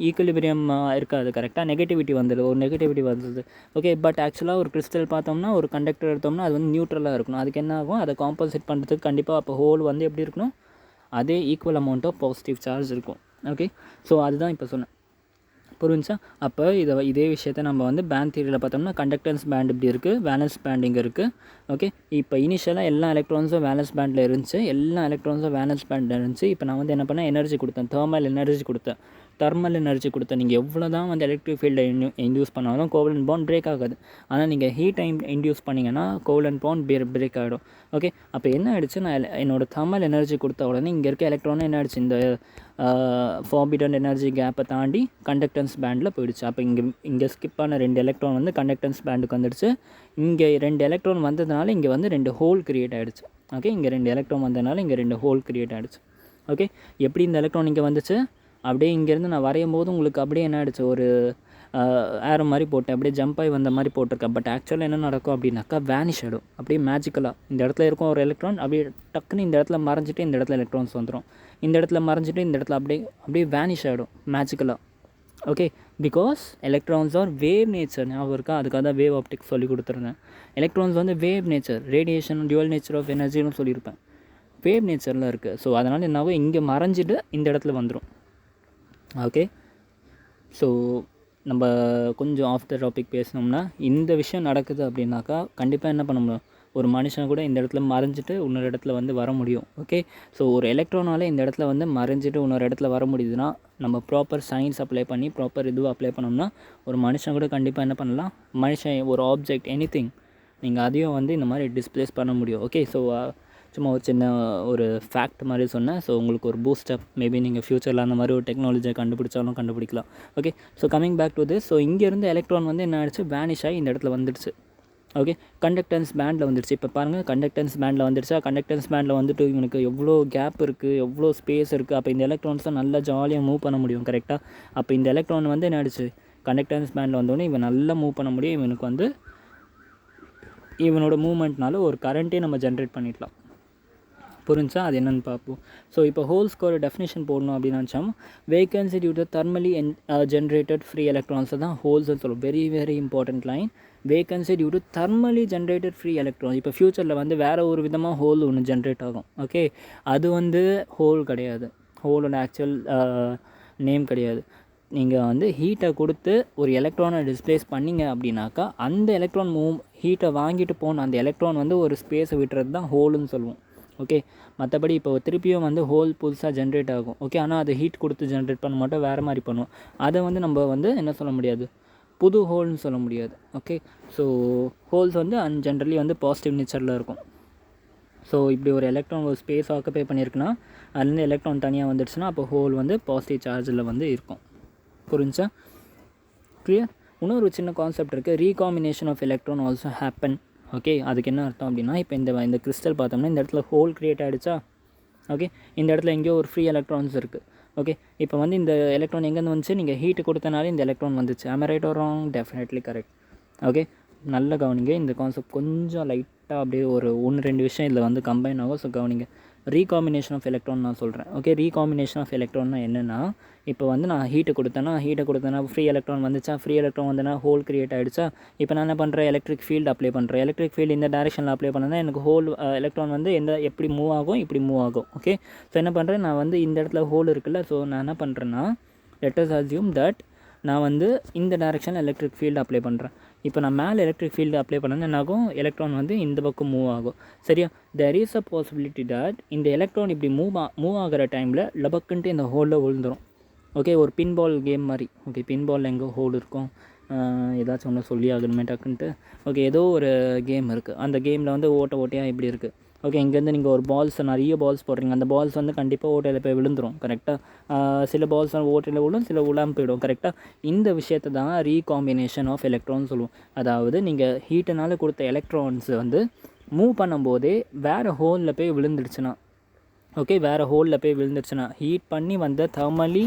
ஈக்குலிபிரியம் இருக்காது. கரெக்டாக நெகட்டிவிட்டி வந்துடுது, ஒரு நெகட்டிவிட்டி வந்தது. ஓகே, பட் ஆக்சுவலாக ஒரு கிறிஸ்டல் பார்த்தோம்னா, ஒரு கண்டக்டர் எடுத்தோம்னா அது வந்து நியூட்ரலாக இருக்கணும். அதுக்கு என்ன ஆகும், அதை காம்பன்சேட் பண்ணுறதுக்கு கண்டிப்பாக அப்போ ஹோல் வந்து எப்படி இருக்கணும், அதே equal amount of positive charge இருக்கும். ஓகே, ஸோ அதுதான் இப்போ சொன்னேன். புரிஞ்சா? அப்போ இதே விஷயத்தை நம்ம வந்து பேண்ட் தியரியில் பார்த்தோம்னா கண்டக்டன்ஸ் பேண்ட் இப்படி இருக்குது, வேலன்ஸ் பேண்ட் இங்கே இருக்குது. ஓகே, இப்போ இனிஷியலாக எல்லா எலக்ட்ரான்ஸும் வேலன்ஸ் பேண்டில் இருந்துச்சு, எல்லா எலக்ட்ரான்ஸும் வேலன்ஸ் பேண்டில் இருந்துச்சு. இப்போ நான் வந்து என்ன பண்ணேன், எனர்ஜி கொடுத்தேன், தெர்மல் எனர்ஜி கொடுத்தேன். நீங்கள் எவ்வளோ தான் வந்து எலக்ட்ரிக் ஃபீல்டை இன்டியூஸ் பண்ணாலும் கோவலன்ட் பாண்ட் பிரேக் ஆகாது. ஆனால் நீங்கள் ஹீட்டை இன்டியூஸ் பண்ணிங்கன்னா கோவலன்ட் பாண்ட் பிரேக் ஆகிடும். ஓகே, அப்போ என்ன ஆகிடுச்சு, நான் என்னோடய தெர்மல் எனர்ஜி கொடுத்த உடனே இங்கே இருக்க எலக்ட்ரானே என்ன ஆகிடுச்சு, இந்த ஃபார்பிடன் எனர்ஜி கேப்பை தாண்டி கண்டக்டன்ஸ் பேண்டில் போயிடுச்சு. அப்போ இங்கே ஸ்கிப் ஆன 2 எலக்ட்ரான் வந்து கண்டக்டன்ஸ் பேண்டுக்கு வந்துடுச்சு. இங்கே 2 எலக்ட்ரான் வந்ததுனால இங்கே வந்து 2 ஹோல் க்ரியேட் ஆகிடுச்சு. ஓகே, இங்கே 2 எலக்ட்ரான் வந்ததுனால இங்கே 2 ஹோல் க்ரியேட் ஆகிடுச்சு. ஓகே, எப்படி இந்த எலக்ட்ரான் இங்கே வந்துச்சு, அப்படியே இங்கேருந்து நான் வரையும் போது உங்களுக்கு அப்படியே என்ன ஆகிடுச்சு, ஒரு ஏரோ மாதிரி போட்டேன், அப்படியே ஜம்ப் ஆகி வந்த மாதிரி போட்டிருக்கேன். பட் ஆக்சுவலாக என்ன நடக்கும் அப்படின்னாக்கா வேனிஷ் ஆகிடும். அப்படியே மேஜிக்கலாக இந்த இடத்துல இருக்கும் ஒரு எலக்ட்ரான் அப்படியே டக்குன்னு இந்த இடத்துல மறைஞ்சிட்டு இந்த இடத்துல எலக்ட்ரான்ஸ் வந்துடும், இந்த இடத்துல மறைஞ்சிட்டு இந்த இடத்துல அப்படியே வேனிஷ் ஆகிடும் மேஜிக்கலாக. Okay, because electrons are wave nature. ஞாபகம் இருக்கா? அதுக்காக தான் வேவ் ஆப்டிக்ஸ் சொல்லி கொடுத்துருந்தேன். எலக்ட்ரான்ஸ் வந்து wave nature, radiation dual nature of எனர்ஜின்னு சொல்லியிருப்பேன். வேவ் நேச்சரில் இருக்குது. ஸோ அதனால் என்னாகும், இங்கே மறைஞ்சிட்டு இந்த இடத்துல வந்துடும். ஓகே, ஸோ நம்ம கொஞ்சம் ஆஃப் த டாபிக் பேசினோம்னா, இந்த விஷயம் நடக்குது அப்படின்னாக்கா கண்டிப்பாக என்ன பண்ண முடியும், ஒரு மனுஷன் கூட இந்த இடத்துல மறைஞ்சிட்டு இன்னொரு இடத்துல வந்து வர முடியும். ஓகே, ஸோ ஒரு எலக்ட்ரானாலே இந்த இடத்துல வந்து மறைஞ்சிட்டு இன்னொரு இடத்துல வர முடியுதுன்னா, நம்ம ப்ராப்பர் சயின்ஸ் அப்ளை பண்ணி ப்ராப்பர் அப்ளை பண்ணோம்னா ஒரு மனுஷன் கூட கண்டிப்பாக என்ன பண்ணலாம், ஒரு ஆப்ஜெக்ட் எனிதிங் நீங்கள் அதையும் வந்து இந்த மாதிரி டிஸ்பிளேஸ் பண்ண முடியும். ஓகே, ஸோ சும்மா ஒரு சின்ன ஒரு ஃபேக்ட் மாதிரி சொன்னேன். ஸோ உங்களுக்கு ஒரு பூஸ்டப், மேபி நீங்கள் ஃப்யூச்சரில் அந்த மாதிரி ஒரு டெக்னாலஜியை கண்டுபிடிச்சாலும் கண்டுபிடிக்கலாம். Okay, so coming back to this. So இங்கேருந்து எலக்ட்ரான் வந்து என்ன ஆகிடுச்சு, வேனிஷ் ஆகி இந்த இடத்துல வந்துடுச்சு. ஓகே, கண்டக்டன்ஸ் பேண்டில் வந்துடுச்சு. இப்போ பாருங்கள், கண்டக்டன்ஸ் பேண்டில் வந்துடுச்சா. கண்டக்டன்ஸ் பேண்டில் வந்துட்டு இவனுக்கு எவ்வளோ கேப் இருக்குது, எவ்வளோ ஸ்பேஸ் இருக்குது. அப்போ இந்த எலக்ட்ரான்ஸ் தான் நல்லா ஜாலியாக மூவ் பண்ண முடியும். கரெக்டாக? அப்போ இந்த எலக்ட்ரான் வந்து என்ன ஆகிடுச்சு, கண்டக்டன்ஸ் பேண்டில் வந்தோடனே இவன் நல்லா மூவ் பண்ண முடியும். இவனுக்கு வந்து இவனோட மூவ்மெண்ட்னால ஒரு கரண்ட்டே நம்ம ஜென்ரேட் பண்ணிடலாம். புரிஞ்சா? அது என்னென்னு பார்ப்போம். ஸோ இப்போ ஹோல்ஸ்க்கு ஒரு டெஃபினேஷன் போடணும் அப்படின்னு நினச்சோம். Vacancy due to thermally generated free எலக்ட்ரான்ஸை தான் ஹோல்ஸ்ன்னு சொல்லுவோம். Very very important line. Vacancy due to thermally generated free electron. இப்போ ஃப்யூச்சரில் வந்து வேறு ஒரு விதமாக ஹோல் ஒன்று ஜென்ரேட் ஆகும். ஓகே, அது வந்து ஹோல் கிடையாது, ஹோலோட ஆக்சுவல் நேம் கிடையாது. நீங்கள் வந்து ஹீட்டை கொடுத்து ஒரு எலக்ட்ரானை டிஸ்பிளேஸ் பண்ணிங்க அப்படின்னாக்கா அந்த எலக்ட்ரான் ஹீட்டை வாங்கிட்டு போன அந்த எலக்ட்ரான் வந்து ஒரு ஸ்பேஸை விட்டுறது தான் ஹோலுன்னு சொல்லுவோம். ஓகே, மற்றபடி இப்போ திருப்பியும் வந்து ஹோல் புதுசாக ஜென்ரேட் ஆகும். ஓகே, ஆனால் அதை ஹீட் கொடுத்து ஜென்ரேட் பண்ண மாட்டோம், வேறு மாதிரி பண்ணுவோம். அதை வந்து நம்ம வந்து என்ன சொல்ல முடியாது, புது ஹோல்னு சொல்ல முடியாது. ஓகே, ஸோ ஹோல்ஸ் வந்து ஜென்ரலி வந்து பாசிட்டிவ் நேச்சரில் இருக்கும். ஸோ இப்படி ஒரு எலக்ட்ரான் ஒரு ஸ்பேஸ் ஆக்குபை பண்ணியிருக்குன்னா அதுலேருந்து எலக்ட்ரான் தனியாக வந்துடுச்சுன்னா அப்போ ஹோல் வந்து பாசிட்டிவ் சார்ஜில் வந்து இருக்கும். புரிஞ்சா? கிளியர்? இன்னொரு சின்ன கான்செப்ட் இருக்குது, recombination of electron also happen. Okay, அதுக்கு என்ன அர்த்தம் அப்படின்னா, இப்போ இந்த கிறிஸ்டல் பார்த்தோம்னா இந்த இடத்துல ஹோல் க்ரியேட் ஆகிடுச்சா. ஓகே, இந்த இடத்துல எங்கேயோ ஒரு ஃப்ரீ எலக்ட்ரான்ஸ் இருக்குது. ஓகே, இப்போ வந்து இந்த எலக்ட்ரான் எங்கேருந்து வந்துச்சு, நீங்கள் ஹீட்டு கொடுத்தனாலே இந்த எலக்ட்ரான் வந்துச்சு. Am I right or wrong? Definitely correct. Okay, நல்ல கவனிங்க. இந்த கான்செப்ட் கொஞ்சம் லைட்டாக அப்படியே ஒரு 1-2 விஷயம் இதில் வந்து கம்பைன் ஆகும். ஸோ கவனிங்க. ரீகாம்பினேஷன் ஆஃப் எலக்ட்ரான் நான் சொல்கிறேன். ஓகே, ரீகாம்பினேஷன் ஆஃப் எலக்ட்ரான்னா என்னென்னா, இப்போ வந்து நான் ஹீட்டை கொடுத்தேன்னா ஃப்ரீ எலக்ட்ரான் வந்துச்சா, ஃப்ரீ எலக்ட்ரான் வந்தனா ஹோல் க்ரியேட் ஆகிடுச்சா. இப்போ நான் என்ன பண்ணுறேன், எலக்ட்ரிக் ஃபீல்டு அப்ளை பண்ணுறேன். எலக்ட்ரிக் ஃபீல்டு இந்த டைரெக்ஷனில் அப்ளை பண்ணேன்னா எனக்கு ஹோல் எலக்ட்ரான் வந்து எப்படி மூவ் ஆகும், இப்படி மூவ் ஆகும். ஓகே, ஸோ என்ன பண்ணுறேன், நான் வந்து இந்த இடத்துல ஹோல் இருக்குல்ல, ஸோ நான் என்ன பண்ணுறேன்னா, லெட் அஸ் அஸ்யூம் தட் நான் வந்து இந்த டைரெக்ஷனில் எலக்ட்ரிக் ஃபீல்டு அப்ளை பண்ணுறேன். இப்போ நான் மேலே எலக்ட்ரிக் ஃபீல்டு அப்ளை பண்ணேன்னா என்னாகும், எலக்ட்ரான் வந்து இந்த பக்கம் மூவ் ஆகும். சரியா? There is a possibility that இந்த எலக்ட்ரான் இப்படி மூவ் ஆகிற டைமில் லபக்குன்ட்டு இந்த ஹோலில் விழுந்துடும். ஓகே, ஒரு பின்பால் கேம் மாதிரி. ஓகே, பின்பால் எங்கே ஹோல் இருக்கும், ஏதாச்சும் ஒன்று சொல்லி ஆகணுமே டக்குன்ட்டு. ஓகே, ஏதோ ஒரு கேம் இருக்குது, அந்த கேமில் வந்து ஓட்டையாக இப்படி இருக்குது. ஓகே, இங்கேருந்து நீங்கள் ஒரு நிறைய பால்ஸ் போடுறீங்க, அந்த பால்ஸ் வந்து கண்டிப்பாக ஓட்டையில் போய் விழுந்துடும். கரெக்டாக? சில பால்ஸ் ஓட்டையில் விழும், சில விழாமல் போயிடும். கரெக்டாக? இந்த விஷயத்தை தான் ரீகாம்பினேஷன் ஆஃப் எலக்ட்ரான் சொல்லுவோம். அதாவது நீங்கள் ஹீட்டினால் கொடுத்த எலக்ட்ரான்ஸ் வந்து மூவ் பண்ணும்போதே வேறு ஹோலில் போய் விழுந்துடுச்சுன்னா, ஓகே, வேறு ஹோலில் போய் விழுந்துடுச்சுன்னா ஹீட் பண்ணி வந்த thermally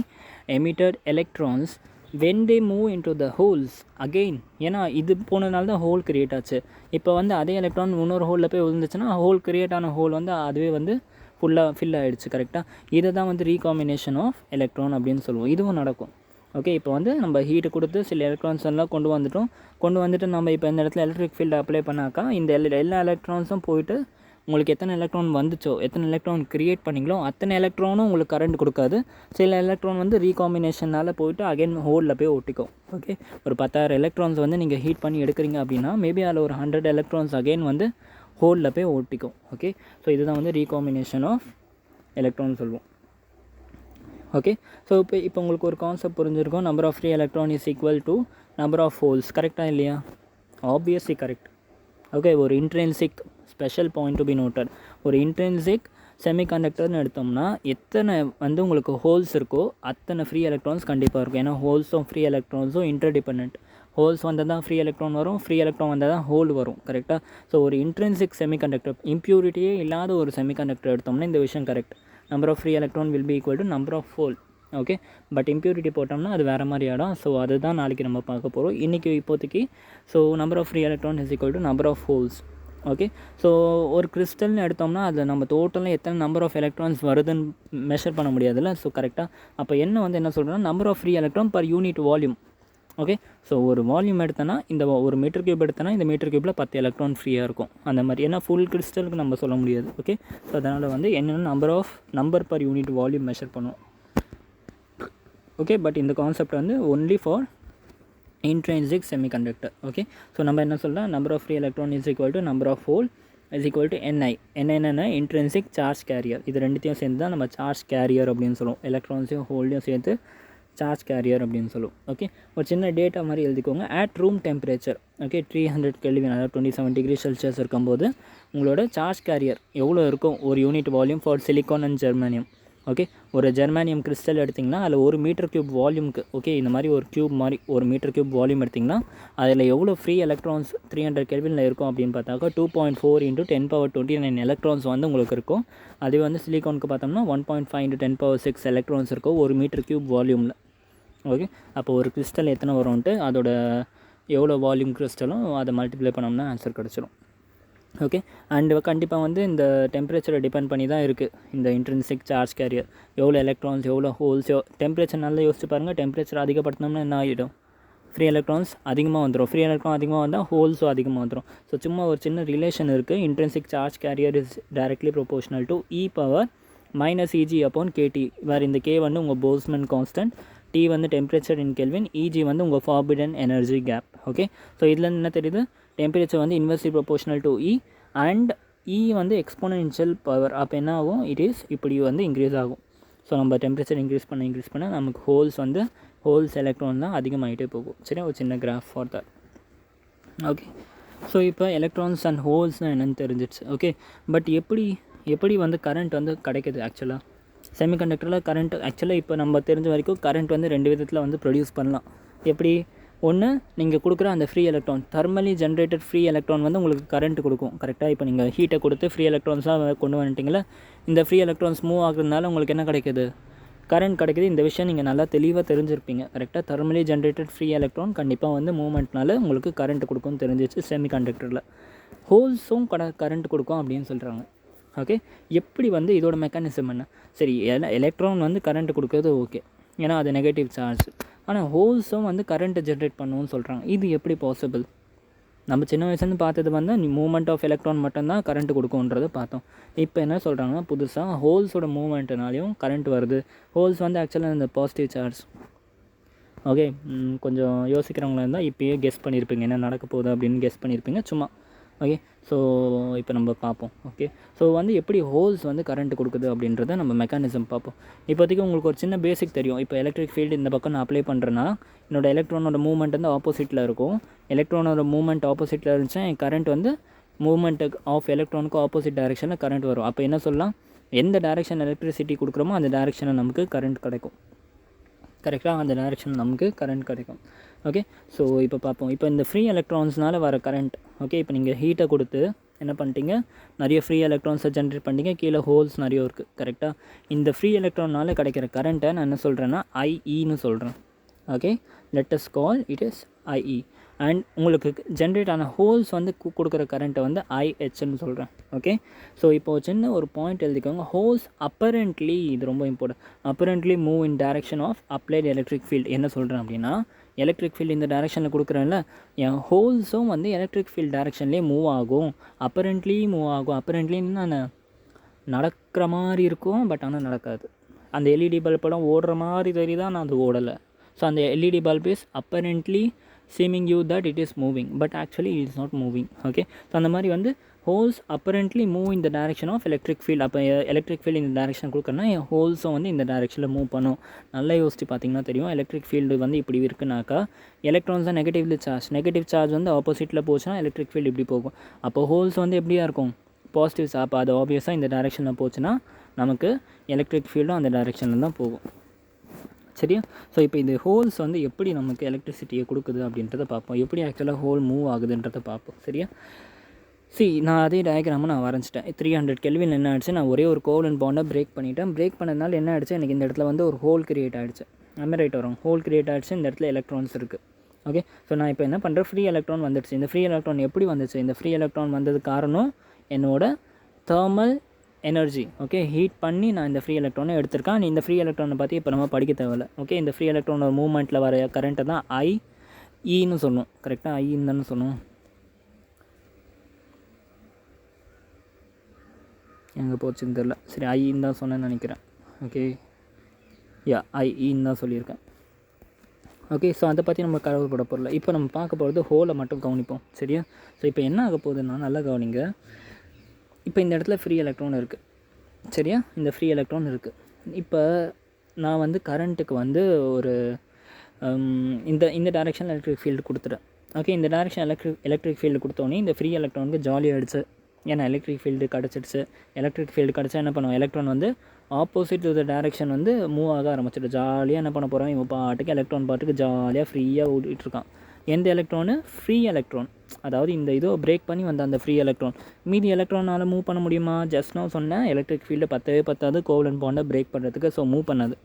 emitted electrons when they move into the holes again, ஏன்னா இது போனதுனால தான் ஹோல் க்ரியேட் ஆச்சு. இப்போ வந்து அதே எலக்ட்ரான் இன்னொரு ஹோலில் போய் விழுந்துச்சுன்னா ஹோல் க்ரியேட் ஆன ஹோல் வந்து அதுவே வந்து ஃபுல்லாக ஃபில் ஆகிடுச்சு. கரெக்டாக? இதை தான் வந்து ரீகாம்பினேஷன் ஆஃப் எலக்ட்ரான் அப்படின்னு சொல்லுவோம். இதுவும் நடக்கும். ஓகே, இப்போ வந்து நம்ம ஹீட்டு கொடுத்து சில எலக்ட்ரான்ஸ் எல்லாம் கொண்டு வந்துட்டு நம்ம இப்போ இந்த இடத்துல எலக்ட்ரிக் ஃபீல்டு அப்ளை பண்ணாக்கா இந்த எல்லா எலக்ட்ரான்ஸும் போயிட்டு உங்களுக்கு எத்தனை எலக்ட்ரான் வந்துச்சோ எத்தனை எலக்ட்ரான் க்ரியேட் பண்ணிங்களோ அத்தனை எலக்ட்ரானும் உங்களுக்கு கரண்ட் கொடுக்காது. சில எலக்ட்ரான் வந்து ரீகாம்பினேஷனால் போயிட்டு அகைன் ஹோலில் போய் ஒட்டிக்கும். ஓகே, ஒரு 10,000 எலக்ட்ரான்ஸ் வந்து நீங்கள் ஹீட் பண்ணி எடுக்கிறீங்க அப்படின்னா மேபி அதில் ஒரு 100 எலக்ட்ரான்ஸ் அகைன் வந்து ஹோலில் போய் ஒட்டிக்கும். ஓகே, ஸோ இதுதான் வந்து ரீகாம்பினேஷன் ஆஃப் எலக்ட்ரான் சொல்லுவோம். ஓகே, ஸோ இப்போ உங்களுக்கு ஒரு கான்செப்ட் புரிஞ்சிருக்கும். Number of free electron is equal to number of holes. கரெக்டாக இல்லையா? Obviously correct. ஓகே, ஒரு intrinsic special point to be noted. ஒரு இன்ட்ரின்சிக் செமிகண்டக்டர்னு எடுத்தோம்னா எத்தனை வந்து உங்களுக்கு ஹோல்ஸ் இருக்கோ அத்தனை ஃப்ரீ எலக்ட்ரான்ஸ் கண்டிப்பாக இருக்கும். ஏன்னா ஹோல்ஸும் ஃப்ரீ எலக்ட்ரான்ஸும் இன்டர்டிபெண்டன்ட். ஹோல்ஸ் வந்தால் தான் ஃப்ரீ எலக்ட்ரான் வரும், ஃப்ரீ எலக்ட்ரான் வந்தால் தான் ஹோல் வரும். கரெக்டாக? ஸோ ஒரு இன்ட்ரின்சிக் செமிகண்டக்டர், இம்ப்யூரிட்டியே இல்லாத ஒரு செமிகண்டக்டர் எடுத்தோம்னா இந்த விஷயம் correct. Number of free electron will be equal to number of hole. Okay, but impurity போட்டோம்னா அது வேறு மாதிரி ஆகிடும். ஸோ அதுதான் நாளைக்கு நம்ம பார்க்க போகிறோம். இன்றைக்கி இப்போதைக்கு so number of free electron is equal to number of holes. Okay, so ஒரு கிறிஸ்டல்னு எடுத்தோம்னா அதில் நம்ம டோட்டலாக எத்தனை நம்பர் ஆஃப் எலக்ட்ரான்ஸ் வருதுன்னு மெஷர் பண்ண முடியாதுல்ல. ஸோ கரெக்டாக அப்போ என்ன சொல்கிறோன்னா number of free electron per unit volume. Okay, so ஒரு வால்யூம் எடுத்தோன்னா இந்த ஒரு மீட்டர் கியூப் எடுத்தோன்னா இந்த மீட்டர் கியூப்பில் 10 எலக்ட்ரான் ஃப்ரீயாக இருக்கும். அந்த மாதிரி ஏன்னா ஃபுல் கிறிஸ்டலுக்கு நம்ம சொல்ல முடியாது. ஓகே, ஸோ அதனால் வந்து என்னென்ன number per unit volume measure பண்ணுவோம். ஓகே, பட் இந்த கான்செப்ட் வந்து only for intrinsic semiconductor. Okay, so நம்ம என்ன சொல்லலாம், number of free electron is equal to number of hole is equal to NI. என்னென்னா இன்ட்ரின்சிக் சார்ஜ் கேரியர். இது ரெண்டுத்தையும் சேர்ந்து தான் நம்ம சார்ஜ் கேரியர் அப்படின்னு சொல்லுவோம். எலக்ட்ரான்ஸையும் ஹோல்டையும் சேர்த்து சார்ஜ் கேரியர் அப்படின்னு சொல்லுவோம். ஓகே, ஒரு சின்ன டேட்டா மாதிரி எழுதிக்கோங்க. At room temperature, okay, 300 kelvin, அதாவது 27 டிகிரி செல்சியஸ் இருக்கும்போது உங்களோட சார்ஜ் கேரியர் எவ்வளோ இருக்கும் ஒரு unit volume for silicon and germanium. Okay, ஒரு ஜெர்மானியம் கிறிஸ்டல் எடுத்திங்கன்னா அதில் ஒரு மீட்டர் கியூப் வால்யூமுக்கு, ஓகே, இந்த மாதிரி ஒரு கியூப் மாதிரி ஒரு மீட்டர் கியூப் வால்யூம் எடுத்திங்கன்னா அதில் எவ்வளோ ஃப்ரீ எலக்ட்ரான்ஸ் 300 கெல்வினில் இருக்கும் அப்படின்னு பார்த்தாக்கா 2.4 × 10^29 எலக்ட்ரான்ஸ் வந்து உங்களுக்கு இருக்கும். அதுவே வந்து சிலிக்கானுக்கு பார்த்தோம்னா 1.5 × 10^6 எலக்ட்ரான்ஸ் இருக்கும் ஒரு மீட்டர் கியூப் வால்யூமில். ஓகே, அப்போ ஒரு கிறிஸ்டல் எத்தனை வரும்ன்ட்டு அதோட எவ்வளோ வால்யூம் கிறிஸ்டலும் அதை மல்டிப்ளை பண்ணோம்னா ஆன்சர் கிடச்சிரும். ஓகே, அண்டு கண்டிப்பாக வந்து இந்த டெம்பரேச்சரை டிபெண்ட் பண்ணி தான் இருக்குது இந்த இன்ட்ரின்சிக் சார்ஜ் கேரியர். எவ்வளோ எலக்ட்ரான்ஸ் எவ்வளோ ஹோல்ஸ், டெம்பரேச்சர் நல்லா யோசிச்சு பாருங்கள். டெம்பரேச்சர் அதிகப்படுத்தினோம்னா என்ன ஆகிடும்? ஃப்ரீ எலக்ட்ரான்ஸ் அதிகமாக வந்துடும். ஃப்ரீ எலக்ட்ரான் அதிகமாக வந்தால் ஹோல்ஸும் அதிகமாக வந்துடும். ஸோ சும்மா ஒரு சின்ன ரிலேஷன் இருக்குது. Intrinsic charge carrier is directly proportional to E⁻−Eg/kT, வேறு இந்த K வந்து உங்கள் போல்ட்ஸ்மேன் கான்ஸ்டன்ட், T வந்து டெம்பரேச்சர் இன் கெல்வின், Eg வந்து உங்கள் forbidden energy gap. Okay, so இதில் என்ன தெரியுது? டெம்பரேச்சர் வந்து inversely proportional to E and E வந்து எக்ஸ்போனென்ஷியல் பவர். அப்போ என்ன ஆகும்? இப்படி வந்து இன்க்ரீஸ் ஆகும். ஸோ நம்ம டெம்பரேச்சர் இன்க்ரீஸ் பண்ண நமக்கு ஹோல்ஸ் எலக்ட்ரான் தான் அதிகமாகிட்டே போகும். சரி, ஒரு சின்ன graph for that. Okay, so இப்போ எலக்ட்ரான்ஸ் அண்ட் ஹோல்ஸ்னால் என்னென்னு தெரிஞ்சிடுச்சு. ஓகே, பட் எப்படி வந்து கரண்ட் வந்து கிடைக்கிது? ஆக்சுவலாக செமிகண்டக்டரில் கரண்ட் ஆக்சுவலாக இப்போ நம்ம தெரிஞ்ச வரைக்கும் கரண்ட் வந்து 2 விதத்தில் வந்து ப்ரொடியூஸ் பண்ணலாம். எப்படி? ஒன்று, நீங்கள் கொடுக்குற அந்த free electron, thermally generated free electron வந்து உங்களுக்கு கரண்ட் கொடுக்கும். கரெக்டாக? இப்போ நீங்கள் ஹீட்டை கொடுத்து ஃப்ரீ எலக்ட்ரான்ஸாக கொண்டு வந்துட்டிங்களா, இந்த ஃப்ரீ எலக்ட்ரான்ஸ் மூவ் ஆகுறதுனால உங்களுக்கு என்ன கிடைக்கிது? கரண்ட் கிடைக்கிது. இந்த விஷயம் நீங்கள் நல்லா தெளிவாக தெரிஞ்சிருப்பீங்க. கரெக்டாக? தெர்மலி ஜென்ரேட்டட் ஃப்ரீ எலக்ட்ரான் கண்டிப்பாக வந்து மூவ்மெண்ட்னால உங்களுக்கு கரண்ட் கொடுக்கும்னு தெரிஞ்சிச்சு செமிகண்டக்டரில். ஹோல்ஸும் கரண்ட் கொடுக்கும் அப்படின்னு சொல்கிறாங்க. ஓகே, எப்படி வந்து இதோட மெக்கானிசம் என்ன? சரி, எலக்ட்ரான் வந்து கரண்ட் கொடுக்குறது ஓகே, ஏன்னா அது நெகட்டிவ் சார்ஜ். ஆனால் ஹோல்ஸும் வந்து கரண்ட்டை ஜென்ரேட் பண்ணுவோன்னு சொல்கிறாங்க. இது எப்படி பாசிபிள்? நம்ம சின்ன வயசுலேருந்து பார்த்தது வந்து மூவ்மெண்ட் ஆஃப் எலக்ட்ரான் மட்டும்தான் கரண்ட் கொடுக்குன்றதை பார்த்தோம். இப்போ என்ன சொல்கிறாங்கன்னா புதுசாக ஹோல்ஸோட மூவ்மெண்ட்னாலையும் கரண்ட் வருது. ஹோல்ஸ் வந்து ஆக்சுவலாக இந்த பாசிட்டிவ் சார்ஜ். ஓகே, கொஞ்சம் யோசிக்கிறவங்களா இருந்தால் இப்போயே கெஸ் பண்ணியிருப்பீங்க என்ன நடக்க போகுது அப்படின்னு கெஸ் பண்ணியிருப்பீங்க சும்மா. ஓகே, ஸோ இப்போ நம்ம பார்ப்போம். ஓகே, ஸோ வந்து எப்படி ஹோல்ஸ் வந்து கரண்ட் கொடுக்குது அப்படின்றத நம்ம மெக்கானிசம் பார்ப்போம். இப்போதைக்கு உங்களுக்கு ஒரு சின்ன பேசிக் தெரியும். இப்போ எலக்ட்ரிக் ஃபீல்டு இந்த பக்கம் நான் அப்ளை பண்ணுறேன்னா என்னோடய எலக்ட்ரானோட மூவ்மெண்ட் வந்து ஆப்போசிட்டில் இருக்கும். எலக்ட்ரானோட மூவ்மெண்ட் ஆப்போசிட்டில் இருந்துச்சுன்னா என் கரண்ட் வந்து மூவ்மெண்ட் ஆஃப் எலக்ட்ரானுக்கு ஆப்போசிட் டைரெக்ஷனில் கரண்ட் வரும். அப்போ என்ன சொல்லலாம்? எந்த டைரெக்ஷன் எலக்ட்ரிசிட்டி கொடுக்குறோமோ அந்த டைரெக்ஷனில் நமக்கு கரண்ட் கிடைக்கும். கரெக்டாக? அந்த டைரெக்ஷன் நமக்கு கரண்ட் கிடைக்கும். ஓகே, ஸோ இப்போ பார்ப்போம். இப்போ இந்த ஃப்ரீ எலக்ட்ரான்ஸ்னால் வர கரண்ட். ஓகே, இப்போ நீங்கள் ஹீட்டை கொடுத்து என்ன பண்ணிட்டீங்க? நிறைய ஃப்ரீ எலக்ட்ரான்ஸை ஜென்ரேட் பண்ணிட்டீங்க. கீழே ஹோல்ஸ் நிறைய இருக்குது. கரெக்டாக? இந்த ஃப்ரீ எலக்ட்ரானால் கிடைக்கிற கரண்ட்டை நான் என்ன சொல்கிறேன்னா IEன்னு சொல்கிறேன். Okay, let us call it is IE. And உங்களுக்கு ஜென்ரேட் ஆன ஹோல்ஸ் வந்து கொடுக்குற கரண்ட்டை வந்து IHன்னு சொல்கிறேன். ஓகே, ஸோ இப்போது சின்ன ஒரு பாயிண்ட் எழுதிக்கோங்க. ஹோல்ஸ் அப்பரண்ட்லி, இது ரொம்ப important, apparently move in direction of applied electric field. என்ன சொல்கிறேன் அப்படின்னா, எலக்ட்ரிக் ஃபீல்டு இந்த டைரெக்ஷனில் கொடுக்குறேன்ல, என் ஹோல்ஸும் வந்து எலக்ட்ரிக் ஃபீல்டு டைரெக்ஷன்லேயே மூவ் ஆகும், அப்பரண்ட்லி மூவ் ஆகும். அப்பரண்ட்லின்னு நான் நடக்கிற மாதிரி இருக்கும், பட் ஆனால் நடக்காது. அந்த எல்இடி பல்பெல்லாம் ஓடுற மாதிரி தெரியுதா, நான் அது ஓடலை. ஸோ அந்த LED bulb is apparently seaming you that it is moving, but actually it is not moving. Okay, so அந்த மாதிரி வந்து ஹோல்ஸ் அப்பரண்ட்லி மூவ் இந்த டைரெக்ஷன் ஆஃப் எலக்ட்ரிக் ஃபீல்டு. அப்போ எலக்ட்ரிக் ஃபீல்டு இந்த டைரெக்ஷன் கொடுக்குறேன்னா என் ஹோல்ஸும் வந்து இந்த டைரெக்ஷனில் மூவ் பண்ணும். நல்லா யோசிச்சு பார்த்தீங்கன்னா தெரியும். எலக்ட்ரிக் ஃபீல்டு வந்து இப்படி இருக்குனாக்கா, எலக்ட்ரான்ஸ் தான் நெகட்டிவ் சார்ஜ் வந்து ஆப்போசிட்டில் போச்சுன்னா எலக்ட்ரிக் ஃபீல்டு இப்படி போகும். அப்போ ஹோல்ஸ் வந்து எப்படியா இருக்கும், பாசிட்டிவ்ஸ். அப்போ அது ஆப்வியஸாக இந்த டைரெக்ஷனில் போச்சுன்னா நமக்கு எலக்ட்ரிக் ஃபீல்டும் அந்த டைரெக்ஷனில் தான் போகும். சரியா? ஸோ இப்போ இந்த ஹோல்ஸ் வந்து எப்படி நமக்கு எலக்ட்ரிசிட்டியை கொடுக்குது அப்படின்றத பார்ப்போம். எப்படி ஆக்சுவலாக ஹோல் மூவ் ஆகுதுன்றதை பார்ப்போம். சரியா? நான் அதே டயக்ராமை நான் வரைஞ்சிட்டேன். 300 கெல்வின் என்ன ஆகிடுச்சு, நான் ஒரே ஒரு கோவலன்ட் பாண்டை பிரேக் பண்ணிவிட்டேன். பிரேக் பண்ணதுனால என்ன ஆகிடுச்சு, எனக்கு இந்த இடத்துல வந்து ஒரு ஹோல் கிரியேட் ஆகிடுச்சு. நம்ம ரைட் வரும், ஹோல் கிரியேட் ஆகிடுச்சு. இந்த இடத்துல எலக்ட்ரான்ஸ் இருக்குது. ஓகே, ஸோ நான் இப்போ என்ன பண்ணுறேன், ஃப்ரீ எலக்ட்ரான் வந்துடுச்சு. இந்த ஃப்ரீ எலக்ட்ரான் எப்படி வந்துச்சு, இந்த ஃப்ரீ எலக்ட்ரான் வந்தது காரணம் என்னோட தெர்மல் எனர்ஜி. ஓகே, ஹீட் பண்ணி நான் இந்த ஃப்ரீ எலக்ட்ரானை எடுத்திருக்கேன். இந்த ஃப்ரீ எலக்ட்ரானை பற்றி இப்போ நம்ம படிக்க தேவையில்லை. ஓகே, இந்த ஃப்ரீ எலக்ட்ரானோட மூவ்மெண்ட்டில் வர கரண்ட்டை தான் IEன்னு சொல்லணும். கரெக்டாக ஐன்னு தானே சொல்லணும். எங்கே போச்சுன்னு தெரில. சரி, ஐன்னு தான் சொன்னேன்னு நினைக்கிறேன். ஓகே, IEன்னு தான் சொல்லியிருக்கேன். ஓகே, ஸோ அதை பற்றி நம்ம கவலைப்பட போகிறல. இப்போ நம்ம பார்க்க போகிறது ஹோலை மட்டும் கவனிப்போம். சரியா? ஸோ இப்போ என்ன ஆக போகுதுன்னா, நல்லா கவனிங்க. இப்போ இந்த இடத்துல ஃப்ரீ எலக்ட்ரான் இருக்குது. சரியா? இந்த ஃப்ரீ எலக்ட்ரான் இருக்குது. இப்போ நான் வந்து கரண்ட்டுக்கு வந்து ஒரு இந்த டைரெக்ஷன் எலக்ட்ரிக் ஃபீல்டு கொடுத்துட்டேன். ஓகே, இந்த டைரெக்ஷன் எலக்ட்ரிக் ஃபீல்டு கொடுத்தோன்னே இந்த ஃப்ரீ எலக்ட்ரானுக்கு ஜாலியாக ஆகிடுச்சு. ஏன்னா எலக்ட்ரிக் ஃபீல்டு கிடச்சிடுச்சு. எலக்ட்ரிக் ஃபீல்டு கிடச்சா என்ன பண்ணுவோம், எலக்ட்ரான் வந்து ஆப்போசிட் டு த டைரெக்ஷன் வந்து மூவ் ஆக ஆரம்பிச்சிட்டு ஜாலியாக என்ன பண்ண போகிறோம், இவன் பாட்டுக்கு எலக்ட்ரான் பாட்டுக்கு ஜாலியாக ஃப்ரீயாக ஓடிட்டுருக்கான். எந்த எலக்ட்ரானு, ஃப்ரீ எலக்ட்ரான். அதாவது இந்த இதோ பிரேக் பண்ணி வந்த அந்த ஃப்ரீ எலக்ட்ரான். மீதி எலக்ட்ரானால் மூவ் பண்ண முடியுமா? ஜஸ்ட் நான் சொன்னேன், எலக்ட்ரிக் ஃபீல்டு பத்தாது கோவலன்ட் பாண்டை பிரேக் பண்ணுறதுக்கு. ஸோ மூவ் பண்ணாது.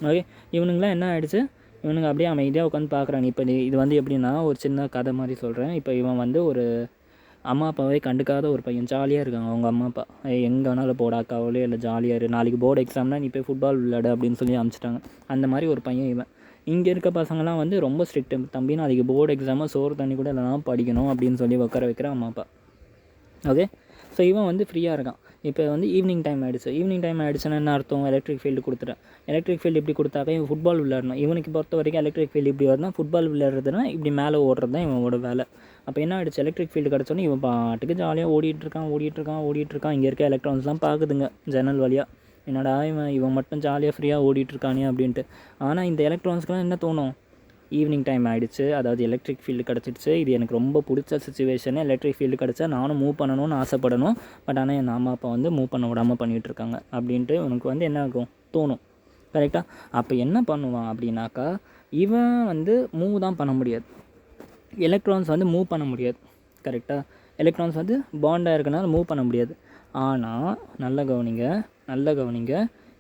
ஓகே, இவனுங்களாம் என்ன ஆகிடுச்சு, இவனுங்க அப்படியே அமைதியாக உட்காந்து பார்க்குறாங்க. இப்போ இது வந்து எப்படின்னா, ஒரு சின்ன கதை மாதிரி சொல்கிறேன். இப்போ இவன் வந்து ஒரு அம்மா அப்பாவே கண்டுக்காத ஒரு பையன், ஜாலியாக இருக்காங்க அவங்க அம்மா அப்பா. எங்கே வேணாலும் போடா அக்காவிலே, இல்லை ஜாலியாக இரு, நாளைக்கு போர்டு எக்ஸாம்னா நீ போய் ஃபுட்பால் விளையாடு அப்படின்னு சொல்லி அனுப்பிச்சிட்டாங்க. அந்த மாதிரி ஒரு பையன் இவன். இங்கே இருக்க பசங்கள்லாம் வந்து ரொம்ப ஸ்ட்ரிக்ட். தம்பி நாளைக்கு போர்டு எக்ஸாமாக சோறு தண்ணி கூட இல்லைனா படிக்கணும் அப்படின்னு சொல்லி உட்கார வைக்கிற அம்மா அப்பா. ஓகே, ஸோ இவன் வந்து ஃப்ரீயாக இருக்கான். இப்போ வந்து ஈவினிங் டைம் ஆகிடுச்சுன்னா என்ன அர்த்தம், எலக்ட்ரிக் ஃபீல்டு கொடுத்துட்டேன். எலக்ட்ரிக் ஃபீல்டு இப்படி கொடுத்தாக்க இவன் ஃபுட்பால் விளையாடணும். இவனுக்கு பொறுத்த வரைக்கும் எலக்ட்ரிக் ஃபீல்டு இப்படி வரனா ஃபுட்பால் விளையாடுறதுனா இப்படி மேலே ஓடுறது தான் இவனோட வேலை. அப்போ என்ன ஆகிடுச்சு, எலக்ட்ரிக் ஃபீல்டு கிடச்சோன்னே இவன் பாட்டுக்கு ஜாலியாக ஓடிட்டுருக்கான். இங்கே இருக்க எலக்ட்ரான்ஸ்லாம் பார்க்குதுங்க ஜன்னல் வழியாக. என்னடா இவன் மட்டும் ஜாலியாக ஃப்ரீயாக ஓடிட்டுருக்கானே அப்படின்ட்டு. ஆனால் இந்த எலக்ட்ரான்ஸ்க்குலாம் என்ன தோணும், ஈவினிங் டைம் ஆகிடுச்சு, அதாவது எலக்ட்ரிக் ஃபீல்டு கிடச்சிடுச்சு, இது எனக்கு ரொம்ப பிடிச்ச சுச்சுவேஷன், எலக்ட்ரிக் ஃபீல்டு கிடச்சா நானும் மூவ் பண்ணணும்னு ஆசைப்படணும், பட் ஆனால் என் அம்மா அப்பா வந்து மூவ் பண்ண விடாமல் பண்ணிகிட்ருக்காங்க அப்படின்ட்டு உனக்கு வந்து என்ன ஆகும், தோணும். கரெக்டாக? அப்போ என்ன பண்ணுவான் அப்படின்னாக்கா, இவன் வந்து மூவ் தான் பண்ண முடியாது, எலக்ட்ரான்ஸ் வந்து மூவ் பண்ண முடியாது. கரெக்டாக? எலக்ட்ரான்ஸ் வந்து பாண்டாக இருக்கனால மூவ் பண்ண முடியாது. ஆனால் நல்ல கவனிங்க,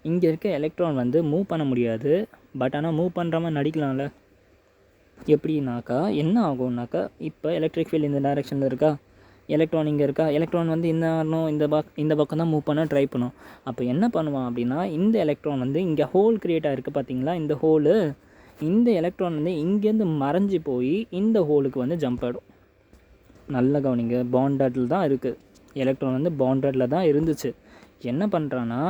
இங்கே இருக்க எலக்ட்ரான் வந்து மூவ் பண்ண முடியாது, பட் ஆனால் மூவ் பண்ணுற மாதிரி நடிக்கலாம்ல. எப்படின்னாக்கா என்ன ஆகும்னாக்கா, இப்போ எலக்ட்ரிக் ஃபீல்டு இந்த டைரெக்ஷனில் இருக்கா, எலக்ட்ரான் இங்கே இருக்கா, எலக்ட்ரான் வந்து இந்த பக்கம் தான் மூவ் பண்ண ட்ரை பண்ணும். அப்போ என்ன பண்ணுவான் அப்படின்னா, இந்த எலக்ட்ரான் வந்து இங்கே ஹோல் க்ரியேட் ஆகிருக்கு பார்த்தீங்களா, இந்த ஹோலு, இந்த எலக்ட்ரான் வந்து இங்கேருந்து மறைஞ்சி போய் இந்த ஹோலுக்கு வந்து ஜம்ப் ஆகிடும். நல்ல கவனிங்க, பாண்டடில் தான் இருக்குது, எலக்ட்ரான் வந்து பாண்டடில் தான் இருந்துச்சு. என்ன பண்ணுறான்னா,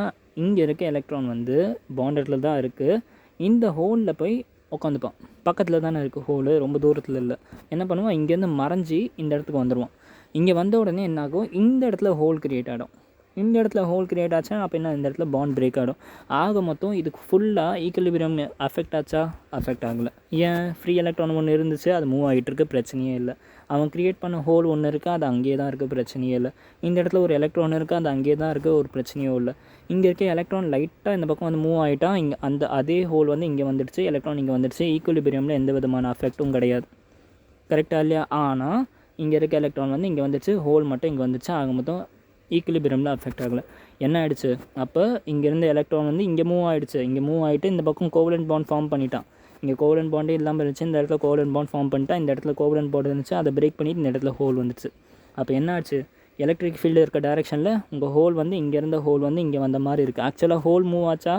இங்கே இருக்க எலக்ட்ரான் வந்து பாண்டடில் தான் இருக்குது, இந்த ஹோலில் போய் உட்காந்துப்பான். பக்கத்தில் தானே இருக்குது ஹோலு, ரொம்ப தூரத்தில் இல்லை. என்ன பண்ணுவான், இங்கேருந்து மறைஞ்சி இந்த இடத்துக்கு வந்துடுவான். இங்கே வந்த உடனே என்னாகும், இந்த இடத்துல ஹோல் க்ரியேட் ஆகிடும். இந்த இடத்துல ஹோல் க்ரியேட் ஆச்சா அப்போ என்ன, இந்த இடத்துல பாண்ட் பிரேக் ஆகிடும். ஆக மொத்தம் இதுக்கு ஃபுல்லாக ஈக்குலிபிரியம் அஃபெக்ட் ஆச்சா, அஃபெக்ட் ஆகலை. ஏன், ஃப்ரீ எலக்ட்ரான் ஒன்று இருந்துச்சு, அது மூவ் ஆகிட்டு இருக்கு, பிரச்சனையே இல்லை. அவன் க்ரியேட் பண்ண ஹோல் ஒன்று இருக்குது, அது அங்கேயே தான் இருக்குது, பிரச்சனையே இல்லை. இந்த இடத்துல ஒரு எலக்ட்ரான் இருக்குது, அது அங்கேயே தான் இருக்குது, ஒரு பிரச்சனையும் இல்லை. இங்கே இருக்க எலக்ட்ரான் லைட்டாக இந்த பக்கம் வந்து மூவ் ஆகிட்டா, இங்கே அதே ஹோல் வந்து இங்கே வந்துடுச்சு, எலக்ட்ரான் இங்கே வந்துடுச்சு, ஈக்குலிபிரியமில் எந்த விதமான அஃபெக்ட்டும் கிடையாது. கரெக்டாக இல்லையா? ஆனால் இங்கே இருக்க எலக்ட்ரான் வந்து இங்கே வந்துச்சு, ஹோல் மட்டும் இங்கே வந்துச்சு, ஆக மொத்தம் ஈக்குலிபிரியமில் அஃபெக்ட் ஆகலை. என்ன ஆகிடுச்சு, அப்போ இங்கேருந்து எலக்ட்ரான் வந்து இங்கே மூவ் ஆகிடுச்சு, இங்கே மூவ் ஆகிட்டு இந்த பக்கம் கோவலன்ட் பாண்ட் ஃபார்ம் பண்ணிட்டான். இங்கே கோவலன்ட் பாண்டே இல்லாமல் இருந்துச்சு, இந்த இடத்துல கோவலன்ட் பாண்ட் ஃபார்ம் பண்ணிட்டா, இந்த இடத்துல கோவலன்ட் பாண்ட் இருந்துச்சு, அதை பிரேக் பண்ணிவிட்டு இந்த இடத்துல ஹோல் வந்துச்சு. அப்போ என்ன ஆச்சு, எலக்ட்ரிக் ஃபீல்டு இருக்க டைரெக்ஷனில் உங்கள் ஹோல் வந்து இங்கே இருந்த ஹோல் வந்து இங்கே வந்த மாதிரி இருக்குது. ஆக்சுவலாக ஹோல் மூவ் ஆச்சா?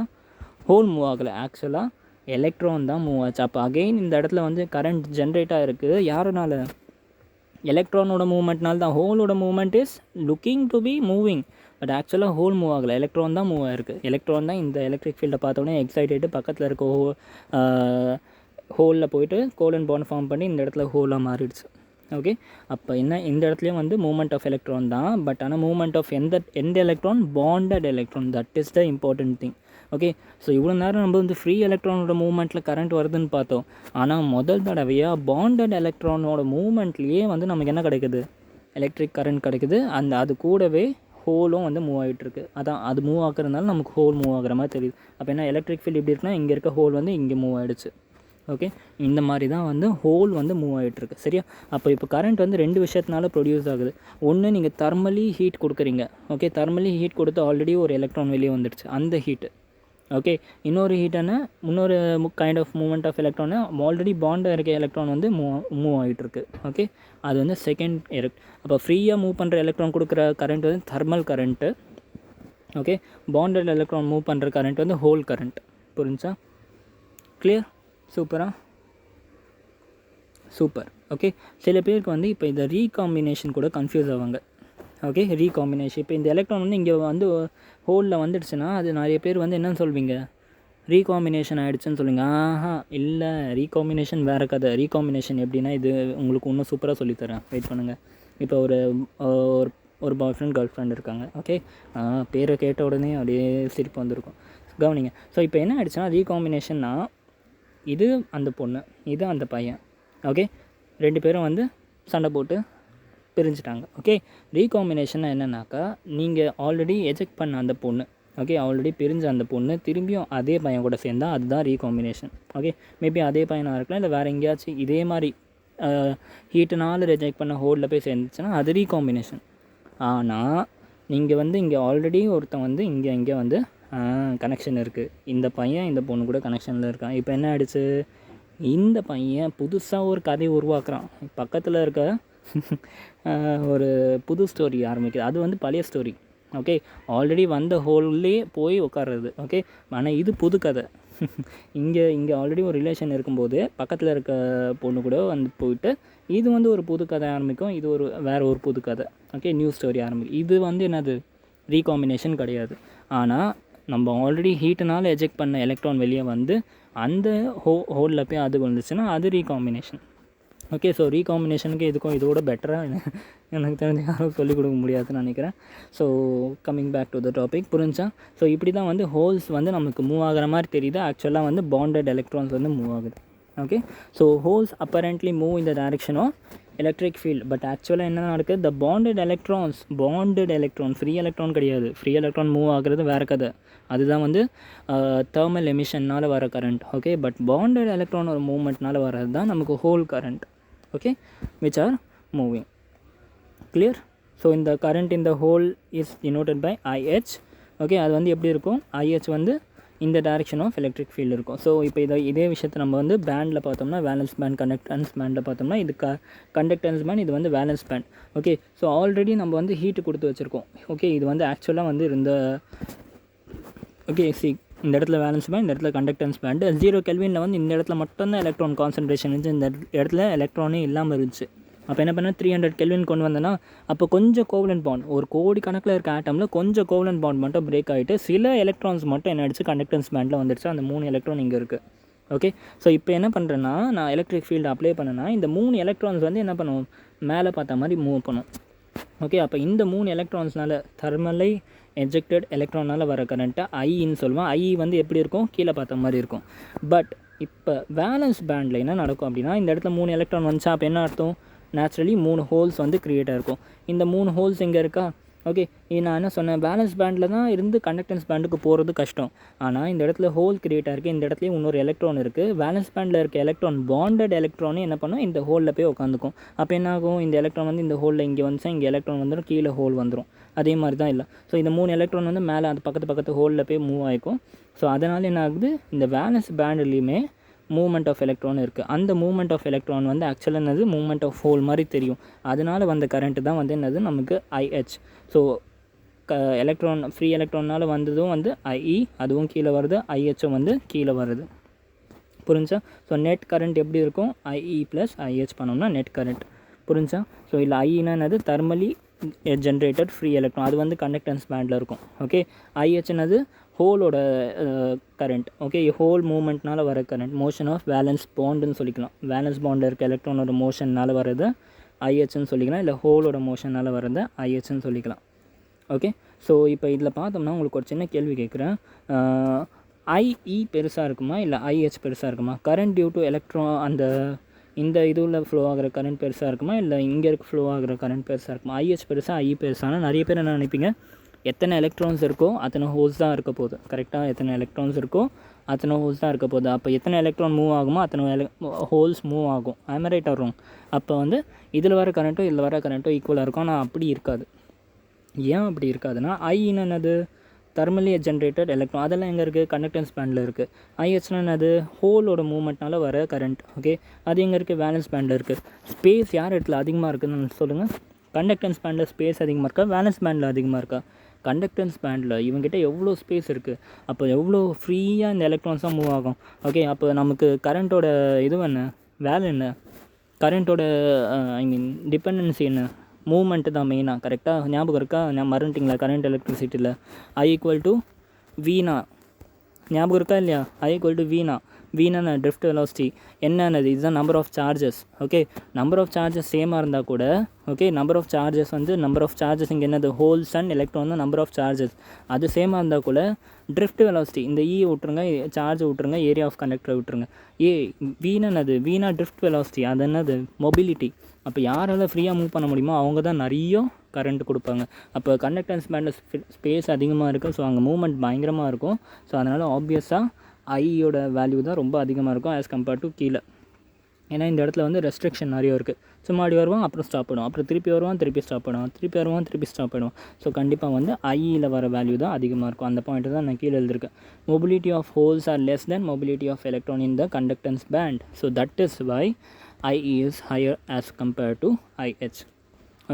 ஹோல் மூவ் ஆகலை, ஆக்சுவலாக எலக்ட்ரான் தான் மூவ் ஆச்சு. அப்போ அகெயின் இந்த இடத்துல வந்து கரண்ட் ஜென்ரேட் ஆகிருக்கு. யாருனால? எலக்ட்ரானோட மூவ்மெண்ட்னால தான். ஹோலோட movement is looking to be moving, but ஆக்சுவலாக ஹோல் மூவ் ஆகலை, எலக்ட்ரான் தான் மூவ் ஆகிருக்கு. எலக்ட்ரான் தான் இந்த எலக்ட்ரிக் ஃபீல்டை பார்த்தோன்னே எக்ஸைட்டேட்டு பக்கத்தில் இருக்க ஹோலில் போயிட்டு கோவலன்ட் பாண்ட் ஃபார்ம் பண்ணி இந்த இடத்துல ஹோலாக மாறிடுச்சு. ஓகே, அப்போ என்ன, இந்த இடத்துலையும் வந்து மூவ்மெண்ட் ஆஃப் எலக்ட்ரான் தான், பட் ஆனால் மூவ்மெண்ட் ஆஃப் எந்த electron? Bonded electron. That is the important thing. Okay, so இவ்வளோ நேரம் நம்ம வந்து ஃப்ரீ எலக்ட்ரானோட மூவ்மெண்ட்டில் கரண்ட் வருதுன்னு பார்த்தோம். ஆனால் முதல் தடவையாக பாண்டட் எலக்ட்ரானோட மூவ்மெண்ட்லேயே வந்து நமக்கு என்ன கிடைக்குது? எலக்ட்ரிக் கரண்ட் கிடைக்குது. அது கூடவே ஹோலும் வந்து மூவ் ஆகிட்டுருக்கு. அதான் அது மூவ் ஆகுறதுனால நமக்கு ஹோல் மூவ் ஆகிற மாதிரி தெரியுது. அப்போ என்ன, எலக்ட்ரிக் ஃபீல்டு எப்படி இருக்குன்னா, இங்கே இருக்க ஹோல் வந்து இங்கே மூவ் ஆகிடுச்சு. ஓகே, இந்த மாதிரி தான் வந்து ஹோல் வந்து மூவ் ஆகிட்டுருக்கு. சரியா? இப்போ கரண்ட் வந்து 2 விஷயத்தினால ப்ரொடியூஸ் ஆகுது. ஒன்று, நீங்கள் தெர்மலி ஹீட் கொடுக்குறீங்க. ஓகே, தெர்மலி ஹீட் கொடுத்து ஆல்ரெடி ஒரு எலக்ட்ரான் வெளியே வந்துடுச்சு, அந்த ஹீட்டு. ஓகே, இன்னொரு ஹீட்டான இன்னொரு கைண்ட் ஆஃப் மூவ்மெண்ட் ஆஃப் எலக்ட்ரானு, ஆல்ரெடி பாண்டாக இருக்க எலக்ட்ரான் வந்து மூவ் ஆகிட்டுருக்கு. ஓகே, அது வந்து செகண்ட் எலக்ட். அப்போ ஃப்ரீயாக மூவ் பண்ணுற எலக்ட்ரான் கொடுக்குற கரண்ட் வந்து thermal current. Okay, bonded electron move பண்ணுற கரண்ட் வந்து ஹோல் கரண்ட். புரிஞ்சா? கிளியர்? சூப்பரா? சூப்பர். ஓகே, சில பேருக்கு வந்து இப்போ இந்த ரீகாம்பினேஷன் கூட கன்ஃபியூஸ் ஆவாங்க. Okay, recombination. இப்போ இந்த எலக்ட்ரான் வந்து இங்கே வந்து ஹோலில் வந்துடுச்சுன்னா அது நிறைய பேர் வந்து என்னன்னு சொல்வீங்க? ரீகாம்பினேஷன் ஆகிடுச்சுன்னு சொல்லுவீங்க. இல்லை, ரீகாம்பினேஷன் வேறு கதை. ரீகாம்பினேஷன் எப்படின்னா, இது உங்களுக்கு இன்னும் சூப்பராக சொல்லித்தரேன், வெயிட் பண்ணுங்கள். இப்போ ஒரு பாய் ஃப்ரெண்ட் கேர்ள் ஃப்ரெண்ட் இருக்காங்க. ஓகே, பேரை கேட்ட உடனே அப்படியே சிரிப்பு வந்திருக்கும். கவனிங்க. ஸோ இப்போ என்ன ஆகிடுச்சுன்னா, ரீகாம்பினேஷன்னா இது அந்த பொண்ணு, இது அந்த பையன். ஓகே, 2 பேரும் வந்து சண்டை போட்டு பிரிஞ்சுட்டாங்க. ஓகே, ரீகாம்பினேஷன் என்னன்னாக்கா, நீங்கள் ஆல்ரெடி எஜெக்ட் பண்ண அந்த பொண்ணு, ஓகே, ஆல்ரெடி பிரிஞ்ச அந்த பொண்ணு திரும்பியும் அதே பையன் கூட சேர்ந்தால் அதுதான் ரீகாம்பினேஷன். ஓகே, மேபி அதே பையனாக இருக்கலாம், இல்லை வேறு எங்கேயாச்சும் இதே மாதிரி ஹீட்டுனால ரிஜெக்ட் பண்ண ஹோலில் போய் சேர்ந்துச்சுன்னா அது ரீகாம்பினேஷன். ஆனால் நீங்கள் வந்து இங்கே ஆல்ரெடி ஒருத்தன் வந்து இங்கே வந்து கனெக்ஷன் இருக்குது, இந்த பையன் இந்த பொண்ணு கூட கனெக்ஷனில் இருக்கான். இப்போ என்ன ஆகிடுச்சு, இந்த பையன் புதுசாக ஒரு கதையை உருவாக்குறான். பக்கத்தில் இருக்க ஒரு புது ஸ்டோரி ஆரம்பிக்குது. அது வந்து பழைய ஸ்டோரி. ஓகே, ஆல்ரெடி வந்த ஹோல்லே போய் உட்கார்றது. ஓகே, ஆனால் இது புது கதை. இங்கே ஆல்ரெடி ஒரு ரிலேஷன் இருக்கும்போது பக்கத்தில் இருக்க பொண்ணு கூட வந்து போயிட்டு இது வந்து ஒரு புது கதை ஆரம்பிக்கும், இது வேறு ஒரு புது கதை. ஓகே, நியூ ஸ்டோரி ஆரம்பிக்கும். இது வந்து என்னது? ரீகாம்பினேஷன் கிடையாது. ஆனால் நம்ம ஆல்ரெடி ஹீட்டுனால எஜெக்ட் பண்ண எலக்ட்ரான் வெளியே வந்து அந்த ஹோலில் போய் அது வந்துச்சுன்னா அது ரீகாம்பினேஷன். ஓகே, ஸோ ரீகாம்பினேஷனுக்கு இதுக்கும் இதோட பெட்டராக எனக்கு தெரிஞ்ச யாரும் சொல்லிக் கொடுக்க முடியாதுன்னு நினைக்கிறேன். So coming back to the topic, புரிஞ்சா? ஸோ இப்படி தான் வந்து ஹோல்ஸ் வந்து நமக்கு மூவ் ஆகிற மாதிரி தெரியுது. ஆக்சுவலாக வந்து பாண்டட் எலக்ட்ரான்ஸ் வந்து மூவ் ஆகுது. Okay, so holes apparently move in the direction of electric field. But ஆக்சுவலாக என்ன நடக்குது? The bonded electron free electron கிடையாது. ஃப்ரீ எலக்ட்ரான் மூவ் ஆகிறது வேறு கதை. அதுதான் வந்து தெர்மல் எமிஷன்னால் வர current. Okay, but bonded electron ஒரு மூவ்மெண்ட்னால வர்றது தான் நமக்கு hole current. Okay, which are moving. Clear? So in the current in the hole is denoted by IH. Okay, அது வந்து எப்படி இருக்கும்? IH வந்து இந்த டைரக்ஷன் ஆஃப் எலக்ட்ரிக் ஃபீல்டு இருக்கும். ஸோ இப்போ இதே விஷயத்தை நம்ம வந்து பேண்டில் பார்த்தோம்னா, வேலன்ஸ் பேண்ட், கண்டக்டன்ஸ் பேண்டில் பார்த்தோம்னா, இது கண்டக்டன்ஸ் பேண்ட், இது வந்து valence band. Okay, so already நம்ம வந்து ஹீட்டு கொடுத்து வச்சுருக்கோம். ஓகே, இது வந்து ஆக்சுவலாக வந்து ஓகே, இந்த இடத்துல வேலன்ஸ் பேண்ட், இந்த இடத்துல கண்டக்டன்ஸ் பேண்டு. 0 கெல்வினில் வந்து இந்த இடத்துல மட்டும்தான் எலக்ட்ரான் கான்சன்ட்ரேஷன் இருந்துச்சு, இந்த இடத்துல எலக்ட்ரானே இல்லாமல் இருந்துச்சு. அப்போ என்ன பண்ணால் 300 கெல்வின் கொண்டு வந்தேன்னா, அப்போ கொஞ்சம் கோவலன்ட் பாண்ட், ஒரு கோடி கணக்கில் இருக்க ஆட்டமில் கொஞ்சம் கோவலன்ட் பாண்ட் மட்டும் பிரேக் ஆகிட்டு சில எலக்ட்ரான்ஸ் மட்டும் என்ன ஆகிடுச்சு, கண்டக்டன்ஸ் பேண்டில் வந்துடுச்சு. அந்த 3 எலக்ட்ரான் இங்கே இருக்குது. ஓகே, ஸோ இப்போ என்ன பண்ணுறேன்னா, நான் எலக்ட்ரிக் ஃபீல்டு அப்ளை பண்ணேன்னா இந்த 3 எலக்ட்ரான்ஸ் வந்து என்ன பண்ணுவோம், மேலே பார்த்த மாதிரி மூவ் பண்ணும். ஓகே, அப்போ இந்த 3 எலக்ட்ரான்ஸ்னால தெர்மலை எஜெக்டட் எலக்ட்ரானால் வர கரண்ட்டை ஐன்னு சொல்லுவோம். ஐ வந்து எப்படி இருக்கும், கீழே பார்த்த மாதிரி இருக்கும். பட் இப்போ வேலன்ஸ் பேண்டில் என்ன நடக்கும் அப்படின்னா, இந்த இடத்துல 3 எலக்ட்ரான் வந்துச்சா, அப்போ என்ன அர்த்தம், நேச்சுரலி 3 ஹோல்ஸ் வந்து க்ரியேட் ஆகிருக்கும். இந்த 3 ஹோல்ஸ் எங்கே இருக்கா? ஓகே, நான் என்ன சொன்னேன், பேலன்ஸ் பேண்டில் தான் இருந்து கண்டக்டன்ஸ் பேண்டுக்கு போகிறது கஷ்டம். ஆனால் இந்த இடத்துல ஹோல் கிரியேட் ஆகிருக்கு, இந்த இடத்துலையும் இன்னொரு எலக்ட்ரான் இருக்குது. பேலன்ஸ் பேண்டில் இருக்க எலக்ட்ரான் பாண்டட் எலக்ட்ரானே என்ன பண்ணும், இந்த ஹோலில் போய் உட்காந்துக்கும். அப்போ என்ன ஆகும், இந்த எலக்ட்ரான் வந்து இந்த ஹோலில் இங்கே வந்துச்சா, இங்கே எலக்ட்ரான் வந்துடும், கீழே ஹோல் வந்துடும். அதே மாதிரி தான் இல்லை. ஸோ இந்த 3 எலக்ட்ரான் வந்து மேலே அந்த பக்கத்து ஹோலில் போய் மூவ் ஆகிக்கும். ஸோ அதனால் என்ன ஆகுது, இந்த வேலன்ஸ் பேண்ட்லேயுமே மூவ்மெண்ட் ஆஃப் எலக்ட்ரான் இருக்குது. அந்த மூவ்மெண்ட் ஆஃப் எலக்ட்ரான் வந்து ஆக்சுவலாக என்னது மூவ்மெண்ட் ஆஃப் ஹோல் மாதிரி தெரியும். அதனால் வந்த கரண்ட்டு தான் வந்து என்னது நமக்கு IH. ஸோ எலக்ட்ரான் ஃப்ரீ எலக்ட்ரானால் வந்ததும் வந்து IE, அதுவும் கீழே வருது, IHம் வந்து கீழே வருது. புரிஞ்சா? ஸோ நெட் கரண்ட் எப்படி இருக்கும்? IE + IH பண்ணோம்னா நெட் கரண்ட். புரிஞ்சா? ஸோ இல்லை ஐனா என்னது தெர்மலி ஜென்ரேட்டட் ஃப்ரீ எலக்ட்ரான், அது வந்து கண்டக்டன்ஸ் பேண்டில் இருக்கும். ஓகே, IH என்னது ஹோலோட கரண்ட். ஓகே, ஹோல் மூவ்மெண்ட்னால் வர கரண்ட், மோஷன் ஆஃப் வேலன்ஸ் பாண்டுன்னு சொல்லிக்கலாம். வேலன்ஸ் பாண்டில் இருக்க எலக்ட்ரானோட மோஷன்னால் வரது IHன்னு சொல்லிக்கலாம், இல்லை ஹோலோட மோஷனால் வரது IHன்னு சொல்லிக்கலாம். ஓகே, ஸோ இப்போ இதில் பார்த்தோம்னா உங்களுக்கு ஒரு சின்ன கேள்வி கேட்குறேன். IE பெருசாக இருக்குமா இல்லை IH பெருசாக இருக்குமா? கரண்ட் டியூ டு எலக்ட்ரான் அந்த இந்த இதுவில் ஃப்ளோ ஆகிற கரண்ட் பெருசாக இருக்குமா இல்லை இங்கே இருக்க ஃப்ளோ ஆகிற கரண்ட் பெருசாக இருக்குமா? IH பெருசாக IE பெருசானா நிறைய பேர் என்ன நினைப்பீங்க, எத்தனை எலக்ட்ரான்ஸ் இருக்கோ அத்தனை ஹோல்ஸ் தான் இருக்க போகுது. கரெக்டாக, எத்தனை எலக்ட்ரான்ஸ் இருக்கோ அத்தனை ஹோல்ஸ் தான் இருக்க போகுது. அப்போ எத்தனை எலக்ட்ரான் மூவ் ஆகுமோ அத்தனை ஹோல்ஸ் மூவ் ஆகும். I'm right or wrong? அப்போ வந்து இதில் வர கரண்ட்டோ இதில் வர கரண்ட்டோ ஈக்குவலாக இருக்கும். ஆனால் அப்படி இருக்காது. ஏன் அப்படி இருக்காதுன்னா, ஐன்னு என்னது தெர்மலி ஜென்ரேட்டட் எலக்ட்ரான், அதெல்லாம் எங்கே இருக்குது? கண்டக்டன்ஸ் பேண்டில் இருக்குது. IHனா என்னது ஹோலோட மூவ்மெண்ட்னால வர கரண்ட். ஓகே, அது எங்கே இருக்குது? வேலன்ஸ் பேண்டில் இருக்குது. ஸ்பேஸ் யார் இடத்துல அதிகமாக இருக்குதுன்னு சொல்லுங்கள். கண்டக்டன்ஸ் பேண்டில் ஸ்பேஸ் அதிகமாக இருக்கா, வேலன்ஸ் பேண்டில் அதிகமாக இருக்கா? கண்டக்டன்ஸ் பேண்டில். இவங்ககிட்ட எவ்வளோ ஸ்பேஸ் இருக்குது, அப்போ எவ்வளோ ஃப்ரீயாக இந்த எலக்ட்ரான்ஸ் தான் மூவ் ஆகும். ஓகே, அப்போ நமக்கு கரண்ட்டோட இது என்ன, வேலை என்ன, கரண்ட்டோட ஐ மீன் டிபெண்டன்சி என்ன? மூவ்மெண்ட்டு தான் மெயினாக. கரெக்டாக ஞாபகம் இருக்கா? மறந்துட்டிங்களா? கரண்ட் எலக்ட்ரிசிட்டியில் I = V0 ஞாபகம் இருக்கா இல்லையா? I = V0. வீணான ட்ரிஃப்ட் வெலாசிட்டி என்னன்னது, இதுதான் number of charges. Okay, number of charges சேமாக இருந்தால் கூட, ஓகே, நம்பர் ஆஃப் சார்ஜஸ் வந்து நம்பர் ஆஃப் சார்ஜஸ் இங்கே என்னது ஹோல்ஸ் அண்ட் எலக்ட்ரான் தான் நம்பர் ஆஃப் சார்ஜஸ். அது சேமாக இருந்தால் கூட ட்ரிஃப்ட் வெலாசிட்டி இந்த விட்டுருங்க, சார்ஜ் விட்டுருங்க, ஏரியா ஆஃப் கண்டக்டரை விட்டுருங்க. வீணானது வீணா ட்ரிஃப்ட் வெலாசிட்டி, அது என்னது மொபிலிட்டி. அப்போ யாரால் ஃப்ரீயாக மூவ் பண்ண முடியுமோ அவங்க தான் நிறைய கரண்ட் கொடுப்பாங்க. அப்போ கண்டக்டன்ஸ் பேண்டில் ஸ்பேஸ் அதிகமாக இருக்குது. ஸோ அங்கே மூவ்மெண்ட் பயங்கரமாக இருக்கும். ஸோ அதனால் ஆப்வியஸாக ஐயோட வேல்யூ தான் ரொம்ப அதிகமாக இருக்கும் ஆஸ் கம்பேர்ட் டு கீழே. ஏன்னா இந்த இடத்துல வந்து ரெஸ்ட்ரிக்ஷன் நிறைய இருக்குது. சும்மா அப்படி வருவான், அப்புறம் ஸ்டாப் பண்ணுவோம், அப்புறம் திருப்பி வருவான், திருப்பி ஸ்டாப் பண்ணுவான், திருப்பி வருவான், திருப்பி ஸ்டாப் பண்ணுவான். ஸோ கண்டிப்பாக வந்து ஐயில் வர வேல்யூ தான் அதிகமாக இருக்கும். அந்த பாயிண்ட்டு தான் நான் கீழே எழுதியிருக்கேன். Mobility of holes are less than mobility of electron in the conductance band. So that is why IE is higher as compared to IH.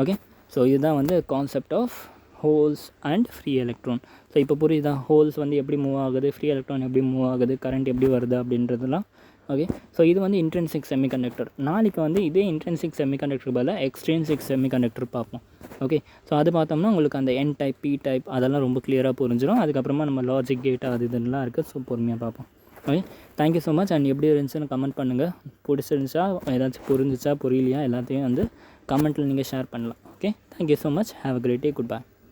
Okay, so இதுதான் வந்து concept of holes and free electron. So இப்போ புரியுதா? Holes வந்து எப்படி move ஆகுது, free electron எப்படி move ஆகுது, current எப்படி வருது அப்படின்றதுலாம். ஓகே, ஸோ இது வந்து இன்ட்ரின்சிக் செமிகண்டக்டர். நாளைக்கு வந்து இதே இன்ட்ரின்சிக் செமிகண்டக்டர் பதிலாக எக்ஸ்ட்ரின்சிக் செமிகண்டக்டர் பார்ப்போம். ஓகே, ஸோ அது பார்த்தோம்னா உங்களுக்கு அந்த N டைப், P டைப் அதெல்லாம் ரொம்ப கிளியராக புரிஞ்சிடும். அதுக்கப்புறமா நம்ம லாஜிக் கேட் அது இதெல்லாம் இருக்குது. ஸோ பொறுமையாக பார்ப்போம். Okay, thank you so much. And எப்படி இருந்துச்சுன்னு கமெண்ட் பண்ணுங்கள். பிடிச்சிருந்துச்சா, ஏதாச்சும் புரிஞ்சிச்சா, புரியலையா, எல்லாத்தையும் வந்து கமெண்ட்டில் நீங்கள் ஷேர் பண்ணலாம். Okay, thank you so much. Have a great day. Good by.